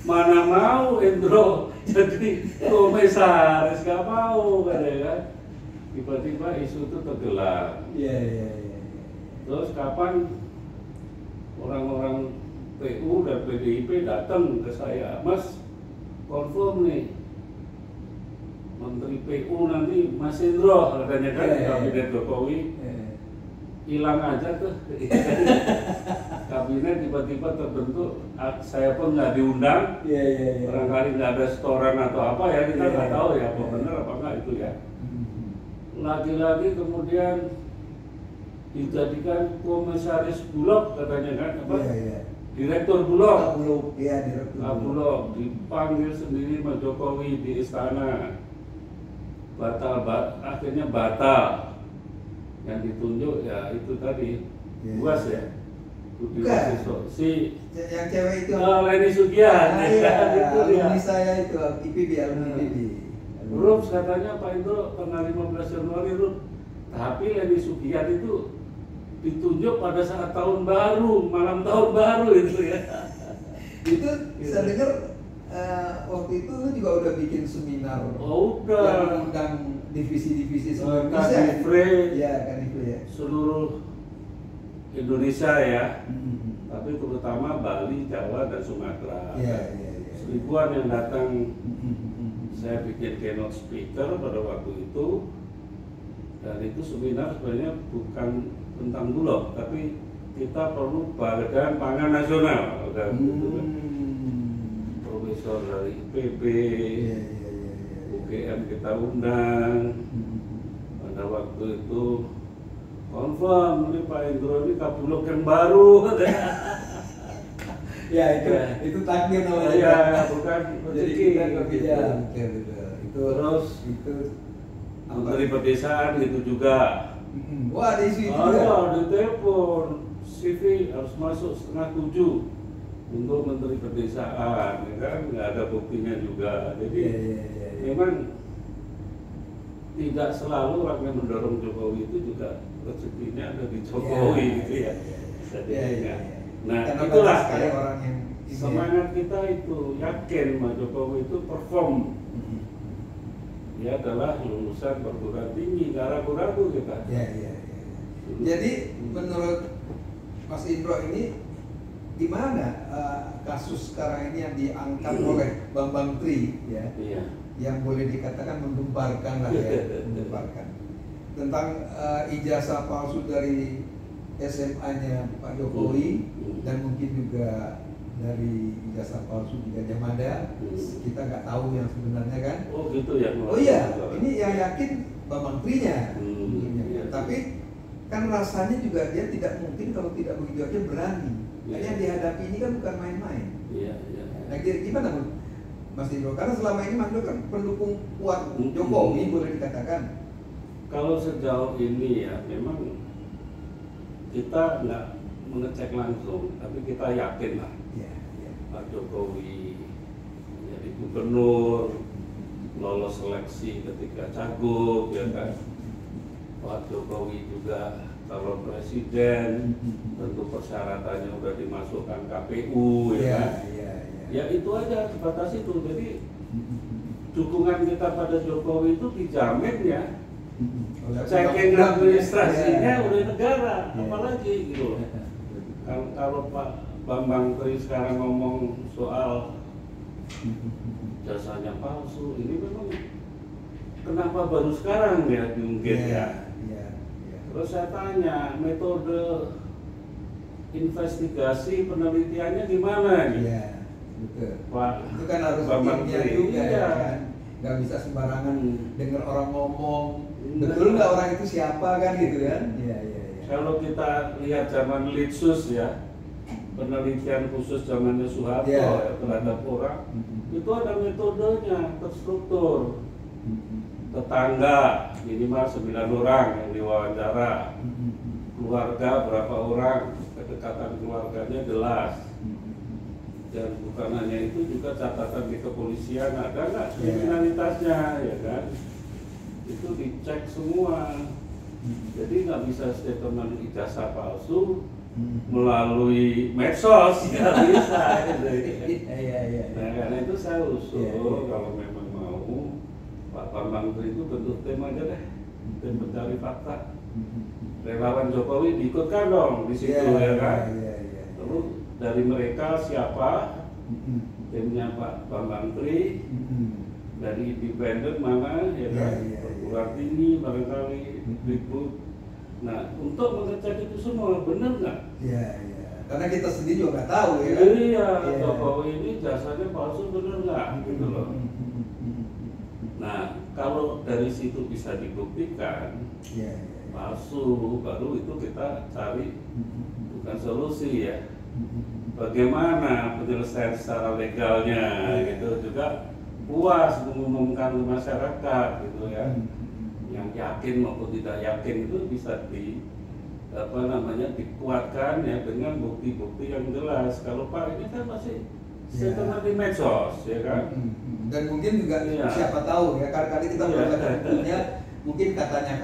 Mana mau Indro jadi komisaris, gak mau kan. Tiba-tiba isu itu tergelar. Iya. Terus kapan orang-orang PU dan PDIP datang ke saya, Mas, confirm nih Menteri PU nanti Mas Indro katanya kan di kabinet Jokowi hilang aja tuh. Kabinet tiba-tiba terbentuk, saya pun nggak diundang. Barangkali nggak ada setoran atau apa ya, kita nggak tahu ya apa benar apa enggak itu ya. Lagi-lagi kemudian dijadikan komisaris Bulog katanya kan apa? Direktur Bulog. Direktur Bulog dipanggil sendiri sama Jokowi di istana. Akhirnya batal. Yang ditunjuk ya itu tadi Buas ya. Budi Wasiso. yang cewek itu. Leni Sugihan. Alumni saya itu IPB, alumni IPB. Rups katanya Pak Indro tanggal 15 Januari Rup. Tapi Leni Sugihan itu ditunjuk pada saat tahun baru, malam tahun baru itu ya. Itu saya dengar waktu itu lu juga udah bikin seminar. Oh, udah. Yang undang divisi-divisi seluruh Indonesia. Kanifre. Ya, Kanifre ya. Seluruh Indonesia ya. Tapi terutama Bali, Jawa dan Sumatera. Seribuan yang datang. Saya bikin keynote speaker pada waktu itu. Dan itu seminar sebenarnya bukan tentang Bulog, tapi kita perlu Badan Pangan Nasional. Profesor dari IPB, UGM kita undang. Pada waktu itu confirm ini Pak Indro ini Kabulog yang baru. Ya itu takdir namanya. Ya bukan Jadi rezeki. kita kerja. Itu Terus Menteri Pedesaan gitu juga. Wah, ada isu itu Ada di telepon, CV harus masuk 6:30 untuk Menteri Pedesaan, ya kan nggak ada buktinya juga. Jadi memang tidak selalu orang yang mendorong Jokowi itu juga rezekinya ada di Jokowi gitu ya. Nah karena itulah sekali orang yang semangat kita itu yakin Pak Jokowi itu perform. Dia adalah lulusan perguruan tinggi, nggak ragu-ragu kita. Jadi menurut Mas Indro ini di mana kasus sekarang ini yang diangkat oleh Bambang Tri ya, yang boleh dikatakan menggemparkan lah ya, menggemparkan tentang ijazah palsu dari SMA-nya Pak Jokowi dan mungkin juga dari ijazah palsu di Gajah Mada. Kita nggak tahu yang sebenarnya kan. Oh gitu ya. Oh iya, ini yang yakin Bambang Tri-nya. Tapi kan rasanya juga dia tidak mungkin kalau tidak begitu aja berani. Karena yang dihadapi ini kan bukan main-main. Nah gimana Mas Indro? Karena selama ini Mas Indro kan pendukung kuat Jokowi boleh dikatakan. Kalau sejauh ini ya memang kita nggak mengecek langsung, tapi kita yakin lah Pak Jokowi jadi gubernur, lolos seleksi ketika cagup ya kan. Pak Jokowi juga calon presiden, tentu persyaratannya udah dimasukkan KPU, ya kan? Ya itu aja, sebatas itu. Jadi dukungan kita pada Jokowi itu dijamin ya. Checking administrasinya udah negara, apalagi gitu. Kalau Pak Bambang Tri sekarang ngomong soal jasanya palsu, ini memang kenapa baru sekarang ya diungkit ya? Terus saya tanya, metode investigasi penelitiannya gimana nih? Betul. Pak Itu kan harus Bambang Tri juga ya kan? Nggak bisa sembarangan dengar orang ngomong. Betul nggak orang itu siapa kan gitu kan? Kalau kita lihat zaman Litsus ya, penelitian khusus zamannya Soeharto terhadap orang, itu ada metodenya terstruktur. Tetangga minimal 9 orang yang diwawancara, keluarga berapa orang, kedekatan keluarganya jelas. Dan bukan hanya itu, juga catatan di kepolisian ada nggak kriminalitasnya, ya kan? Itu dicek semua. Jadi nggak bisa statement ijazah palsu melalui medsos, nggak bisa. Nah karena itu saya usul kalau memang mau Pak Bambang itu bentuk tim aja deh, tim pencari fakta. Relawan Jokowi diikutkan dong di situ, ya kan? Lalu dari mereka siapa timnya Pak Bambang Tri, dari independen mana, ya kan? Perguruan tinggi barangkali, Berikut. Nah, untuk mengecek itu semua benar nggak? Karena kita sendiri juga nggak tahu ya kan? Iya, Jokowi ini jasanya palsu benar nggak? Gitu loh. Nah, kalau dari situ bisa dibuktikan palsu, baru itu kita cari bukan solusi ya. Bagaimana penyelesaian secara legalnya gitu, juga puas mengumumkan ke masyarakat gitu ya. Yang yakin maupun tidak yakin itu bisa dikuatkan ya dengan bukti-bukti yang jelas. Kalau Pak ini kan masih statement di medsos, ya kan? Dan mungkin juga siapa tahu ya, kali-kali kita membaca bukunya, mungkin katanya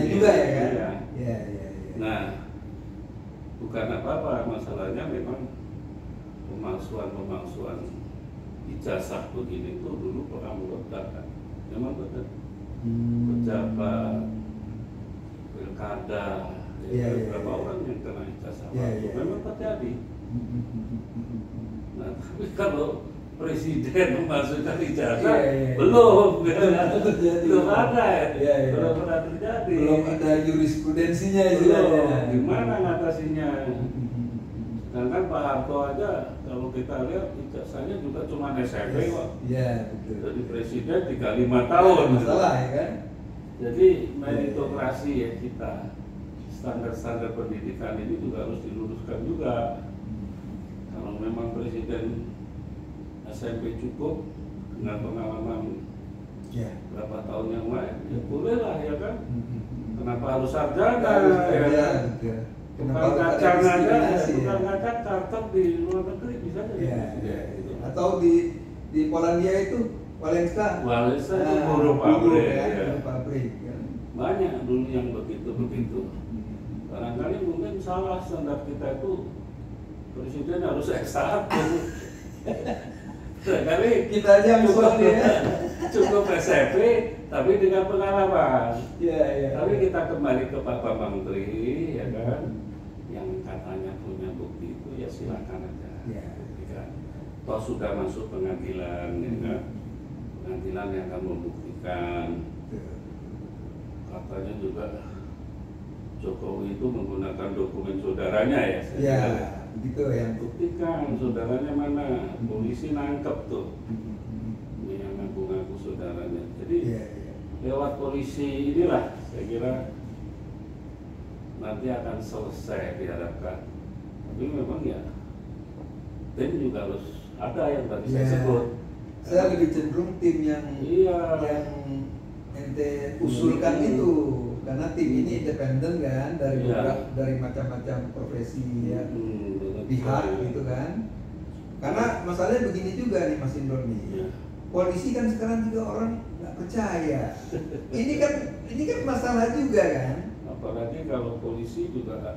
juga ya kan? Nah, bukan apa-apa, masalahnya memang pemalsuan ijazah begini itu dulu pernah meledak kan? Memang betul. Pejabat, pilkada, beberapa orang yang kena ijazah palsu, memang terjadi. Nah, tapi kalau presiden memasukkan ijazah, belum ada ya, belum pernah terjadi. Belum ada jurisprudensinya istilahnya. Gimana ngatasinya? Sedangkan Pak Harto aja, kalau kita lihat ijazahnya juga cuma SMP kok. Betul. Jadi presiden 35 tahun. Masalah ya kan? Jadi meritokrasi ya kita, standar-standar pendidikan ini juga harus diluruskan juga. Kalau memang presiden SMP cukup dengan pengalaman berapa tahun yang lain, ya bolehlah ya kan? Kenapa harus sarjana? Tukang kacang aja, tukang kacang startup di luar negeri bisa jadi. Atau di Polandia itu Walensa itu buruh pabrik. Banyak dulu yang begitu. Barangkali mungkin salah standar kita itu presiden harus S1. Barangkali kita aja cukup SMP tapi dengan pengalaman. Tapi kita kembali ke Pak Bambang Tri, ya kan? Yang katanya punya bukti itu ya silakan aja. Toh sudah masuk pengadilan, ya kan? Pengadilan yang akan membuktikan. Katanya juga Jokowi itu menggunakan dokumen saudaranya ya. Begitu ya. Buktikan saudaranya mana, polisi nangkep tuh. Ini yang ngaku-ngaku saudaranya. Jadi lewat polisi inilah saya kira nanti akan selesai diharapkan. Tapi memang ya tim juga harus ada yang tadi saya sebut. Saya lebih cenderung tim yang ente usulkan itu, karena tim ini independen kan dari macam-macam profesi ya, pihak gitu kan. Karena masalahnya begini juga nih Mas Indro nih. Polisi kan sekarang juga orang nggak percaya. Ini kan masalah juga kan. apalagi kalau polisi juga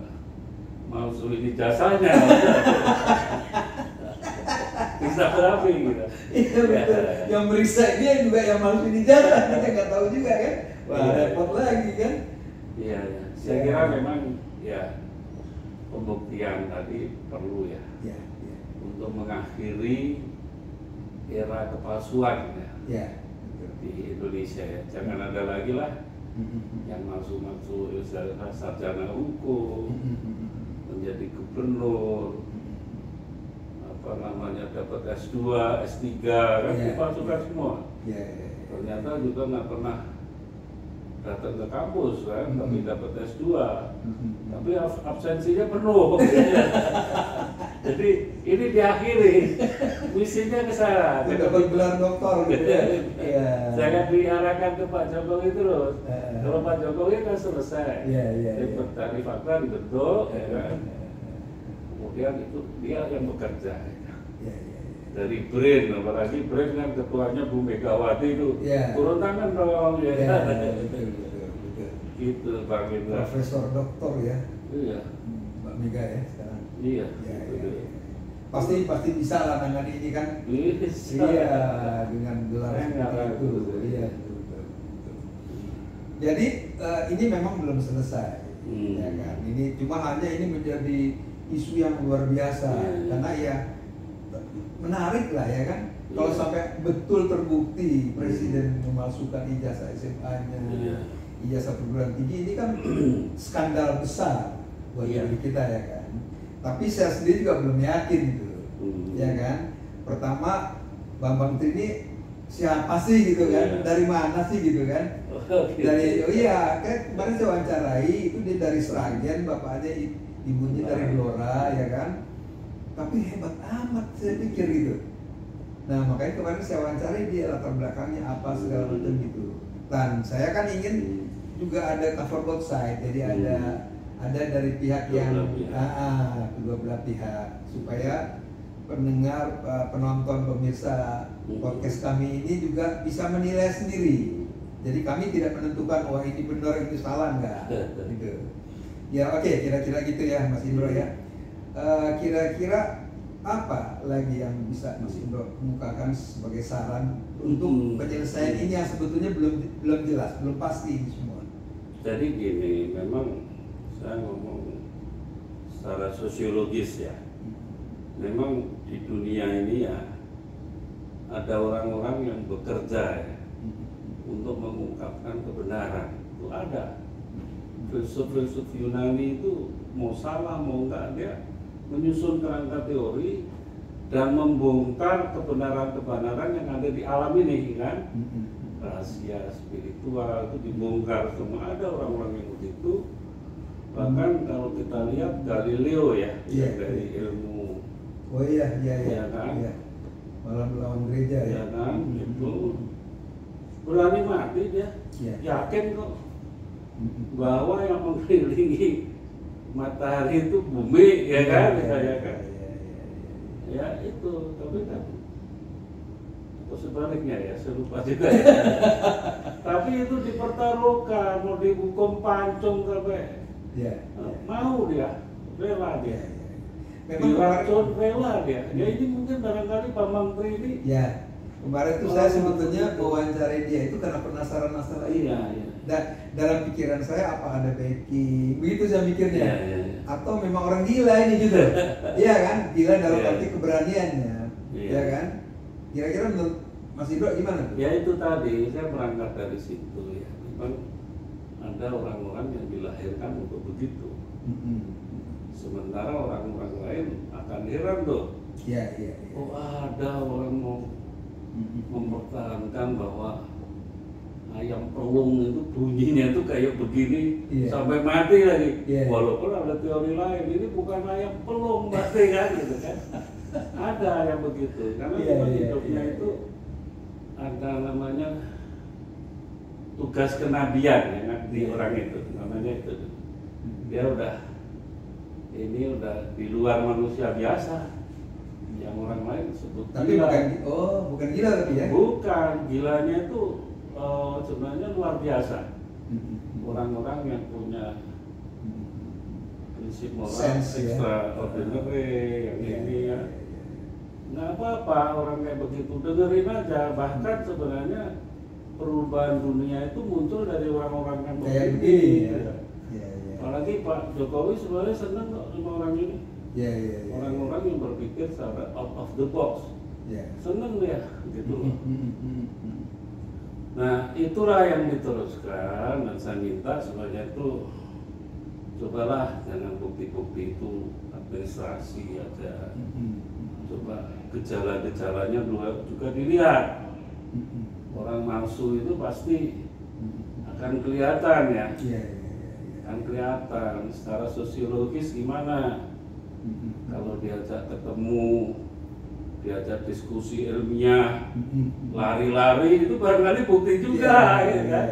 malsuin ijazahnya. Bisa berapa gitu. Iya betul. Yang meriksa dia juga yang malsuin ijazah, kita nggak tahu juga kan. Wah, Iya, repot lagi kan. Iya, ya. Saya kira memang ya pembuktian tadi perlu ya, Iya, iya. untuk mengakhiri era kepalsuan ya, Iya, betul. di Indonesia ya. Jangan ada lagi lah yang malsu-malsu sarjana hukum menjadi gubernur, apa namanya, dapat S2, S3 kan, Iya, dipalsukan iya. semua. Iya, iya. Ternyata juga nggak pernah datang ke kampus kan, tapi dapat S2, tapi absensinya penuh. Jadi ini diakhiri, misinya ke sana. Itu dapat gelar doktor gitu ya. Iya. Jangan diarahkan ke Pak Jokowi terus. Eh. Kalau Pak Jokowi kan selesai. Iya, iya, iya. Dari fakta dibentuk, ya kan. Kemudian itu dia yang bekerja. Iya, iya, iya. Dari BRIN, apalagi BRIN kan ketuanya Bu Megawati itu, Iya. turun tangan dong, ya Iya, kan. betul, betul, betul. Gitu Bang Indra. Profesor doktor ya, Iya, Mbak Mega ya sekarang. iya. Iya, gitu. iya. Pasti bisa lah nangani ini kan. Bisa. Iya, dengan gelar Saya nggak seperti itu. ragu. Iya, betul, betul, betul. Jadi ini memang belum selesai, ya kan. Ini cuma hanya ini menjadi isu yang luar biasa karena ya menarik lah ya kan. Kalau sampai betul terbukti presiden memalsukan ijazah SMA-nya, ijazah perguruan tinggi, ini kan skandal besar buat diri kita ya kan. Tapi saya sendiri juga belum yakin gitu, ya kan. Pertama, Bambang Tri ini siapa sih gitu kan? Dari mana sih gitu kan? Dari kan kemarin saya wawancarai itu dia dari Sragen, bapaknya ibunya dari Blora ya kan. Tapi hebat amat saya pikir gitu. Nah makanya kemarin saya wawancarai dia latar belakangnya apa segala macam gitu. Dan saya kan ingin juga ada cover both side, jadi ada dari pihak yang kedua belah pihak supaya pendengar, penonton, pemirsa podcast kami ini juga bisa menilai sendiri. Jadi kami tidak menentukan wah ini benar itu salah enggak gitu. Ya oke, kira-kira gitu ya Mas Indro ya. Kira-kira apa lagi yang bisa Mas Indro kemukakan sebagai saran untuk penyelesaian ini yang sebetulnya belum jelas, belum pasti ini semua. Jadi gini, memang saya ngomong secara sosiologis ya, memang di dunia ini ya ada orang-orang yang bekerja ya, untuk mengungkapkan kebenaran. Itu ada filsuf-filsuf Yunani itu mau salah mau enggak, dia menyusun kerangka teori dan membongkar kebenaran-kebenaran yang ada di alam ini kan. Rahasia spiritual itu dibongkar semua, ada orang-orang yang begitu. Bahkan kalau kita lihat Galileo ya, dari ilmu kan? Malah melawan gereja ya kan, itu berani mati dia, yakin kok bahwa yang mengelilingi matahari itu bumi ya kan, saya kan, ya itu, tapi kan atau sebaliknya ya, saya lupa juga ya. Tapi itu dipertaruhkan, mau dihukum pancung sampai mau dia, rela dia. Diracun rela dia. Ya ini mungkin barangkali Bambang Tri ini. Ya, kemarin itu saya sebetulnya mewawancarai dia itu karena penasaran masalah ini. Dan dalam pikiran saya apa ada backing, begitu saya mikirnya. Atau memang orang gila ini gitu. Iya kan, gila dalam arti keberaniannya, ya kan. Kira-kira menurut Mas Indro gimana tuh? Ya itu tadi, saya berangkat dari situ ya. Memang ada orang-orang yang dilahirkan untuk begitu. Sementara orang-orang lain akan heran tuh. Oh ada orang mau mempertahankan bahwa ayam pelung itu bunyinya tuh kayak begini sampai mati lagi. Walaupun ada teori lain, ini bukan ayam pelung mati kan gitu kan. Ada yang begitu, karena hidupnya itu ada namanya tugas kenabian yang di orang itu, namanya itu. Dia udah di luar manusia biasa, yang orang lain sebut tapi gila. bukan gila tapi ya? Bukan, gilanya itu sebenarnya luar biasa. orang-orang yang punya prinsip moral Sense, ya. extraordinary yang ini ya. Nggak apa-apa orang kayak begitu, dengerin aja. Bahkan sebenarnya perubahan dunia itu muncul dari orang-orang yang Kayak begini. begini, ya. Ya. Ya, ya. Apalagi Pak Jokowi sebenarnya senang kok sama orang ini. Ya, ya, ya. Orang-orang yang berpikir secara out of the box. Ya. Seneng dia gitu loh. Nah itulah yang diteruskan, dan saya minta sebenarnya itu cobalah jangan bukti-bukti itu administrasi aja. Coba gejala-gejalanya juga dilihat. Orang nafsu itu pasti akan kelihatan ya. Ya, ya, ya. Akan kelihatan secara sosiologis gimana. Kalau diajak ketemu, diajak diskusi ilmiah, lari-lari itu barangkali bukti juga, ya kan?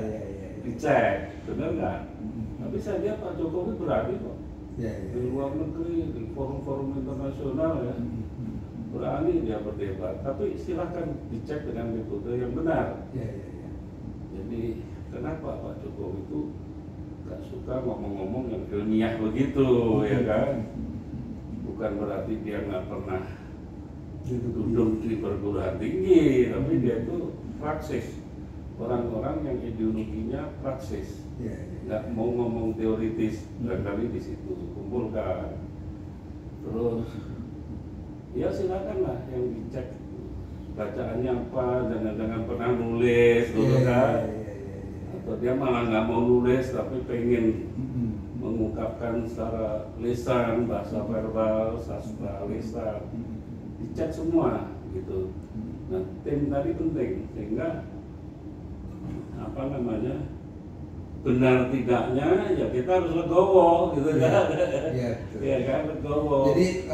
Dicek, benar nggak? Tapi saya lihat Pak Jokowi berani kok di luar negeri, di forum-forum internasional ya, berani dia berdebat. Tapi silahkan dicek dengan metode yang benar. Jadi kenapa Pak Jokowi itu nggak suka ngomong-ngomong yang ilmiah begitu, ya kan? Bukan berarti dia nggak pernah duduk di perguruan tinggi, tapi dia itu praksis. Orang-orang yang ideologinya praksis, nggak mau ngomong teoritis, barangkali di situ kumpulkan. Terus, ya silakanlah yang dicek bacaannya apa, jangan pernah nulis, kan? Atau dia malah nggak mau nulis, tapi pengen mengungkapkan secara lisan, bahasa verbal, sastra lisan, dicek semua gitu. Nah tim tadi penting sehingga apa namanya benar tidaknya ya kita harus legowo gitu kan. Iya kan, legowo. Jadi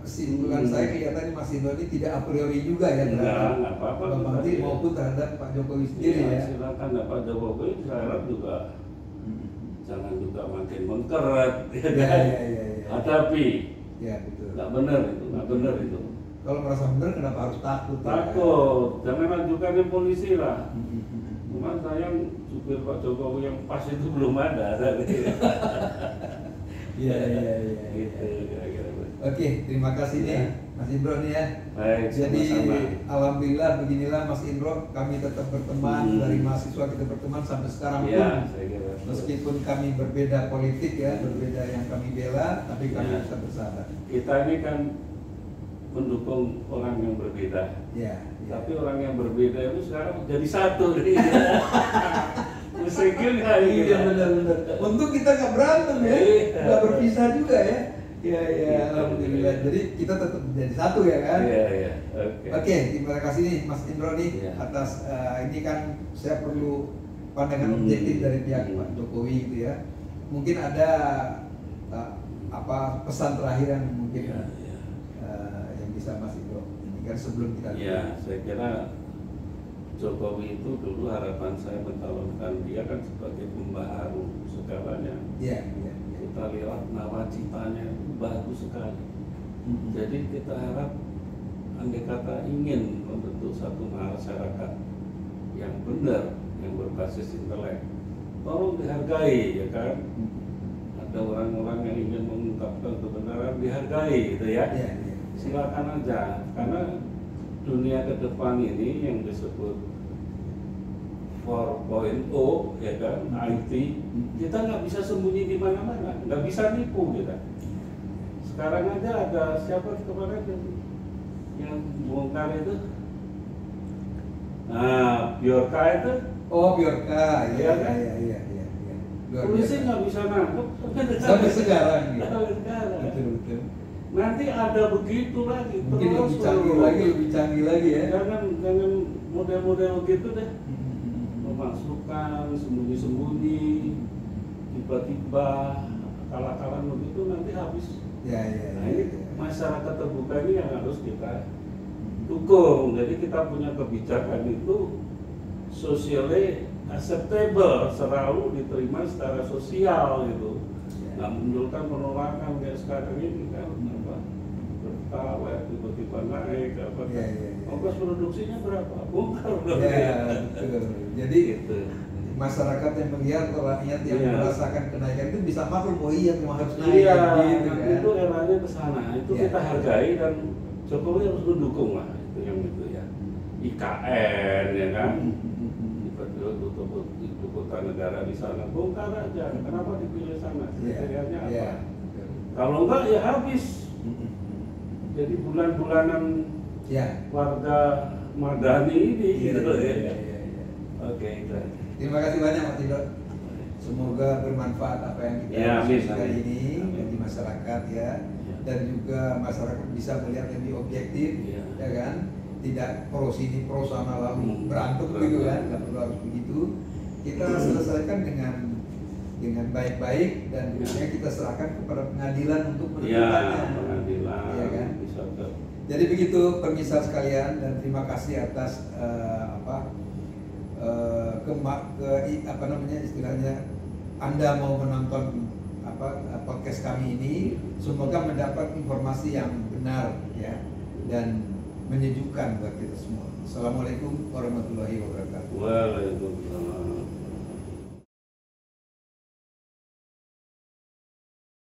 kesimpulan saya kelihatan Mas Indro ini tidak a priori juga ya terhadap Bang Bakti maupun terhadap Pak Jokowi sendiri ya. Silakan Pak Jokowi, saya harap juga jangan juga makin mengkeret, ya kan? Hadapi. Ya betul. Nggak benar itu, nggak benar itu. Kalau merasa benar kenapa harus takut? Takut, jangan ajukan ke polisi lah. Cuma sayang supir Pak Jokowi yang pas itu belum ada. Iya. Gitu kira-kira. Oke, terima kasih nih Mas Indro nih ya. Baik, jadi sama-sama. alhamdulillah beginilah Mas Indro, kami tetap berteman dari mahasiswa kita berteman sampai sekarang pun. Ya, saya kira. Meskipun kami berbeda politik ya, berbeda yang kami bela, tapi kami tetap bersahabat. Kita ini kan mendukung orang yang berbeda. Ya. Tapi orang yang berbeda itu sekarang jadi satu. Meskipun Iya benar-benar. Untuk kita nggak berantem ya, nggak berpisah juga ya. Iya, alhamdulillah. Jadi kita tetap menjadi satu ya kan. Iya. Oke, terima kasih nih Mas Indro nih atas ini kan saya perlu pandangan objektif dari pihak Pak Jokowi gitu ya. Mungkin ada apa pesan terakhir yang mungkin yang bisa Mas Indro ini kan sebelum kita. Ya, saya kira Jokowi itu dulu harapan saya mencalonkan dia kan sebagai pembaharu segalanya. Iya. Kita lihat nawacitanya itu bagus sekali. Jadi kita harap andai kata ingin membentuk satu masyarakat yang benar, yang berbasis intelek, tolong dihargai ya kan. Ada orang-orang yang ingin mengungkapkan kebenaran, dihargai gitu ya. Silakan aja, karena dunia ke depan ini yang disebut 4.0 ya kan, IT, kita nggak bisa sembunyi di mana-mana, nggak bisa nipu kita. Sekarang aja ada siapa kemarin yang bongkar itu, Bjorka itu. Oh Bjorka, iya. Polisi nggak bisa nangkep sampai sekarang. Betul. Nanti ada begitu lagi. Mungkin lebih canggih lagi ya. Jangan model-model begitu deh. Memasukkan sembunyi-sembunyi, tiba-tiba akal-akalan begitu nanti habis. Nah ini masyarakat terbuka ini yang harus kita dukung. Jadi kita punya kebijakan itu socially acceptable, selalu diterima secara sosial gitu. Nggak menimbulkan penolakan kayak sekarang ini kan apa bertawa tiba-tiba naik apa ongkos produksinya berapa bongkar betul. Jadi gitu. masyarakat yang melihat rakyat yang Iya. merasakan kenaikan itu bisa maklum, oh iya memang harus naik. Iya, gitu kan. itu eranya ke sana. Itu Iya. kita hargai dan Jokowi harus mendukung lah itu yang itu ya. IKN ya kan. Ibu kota negara di sana, bongkar aja. Kenapa dipilih sana? Kriterianya apa? Iya. Kalau enggak ya habis. Jadi bulan-bulanan Ya. warga Madani ini Iya, gitu iya, ya. iya, iya. Oke, itu. Terima kasih banyak Pak Tito. Semoga bermanfaat apa yang kita Ya, amin, diskusikan amin. ini Amin. bagi masyarakat ya, dan juga masyarakat bisa melihat lebih objektif, Ya. ya kan? Tidak pro sini pro sana lalu berantem gitu kan? Nggak perlu harus begitu. Kita selesaikan dengan baik-baik dan kemudian kita serahkan kepada pengadilan untuk Ya, menentukannya. pengadilan Iya kan? bisa ke Jadi begitu pemirsa sekalian, dan terima kasih atas apa namanya istilahnya, Anda mau menonton podcast kami ini, semoga mendapat informasi yang benar ya dan menyejukkan buat kita semua. Assalamualaikum warahmatullahi wabarakatuh. Waalaikumsalam.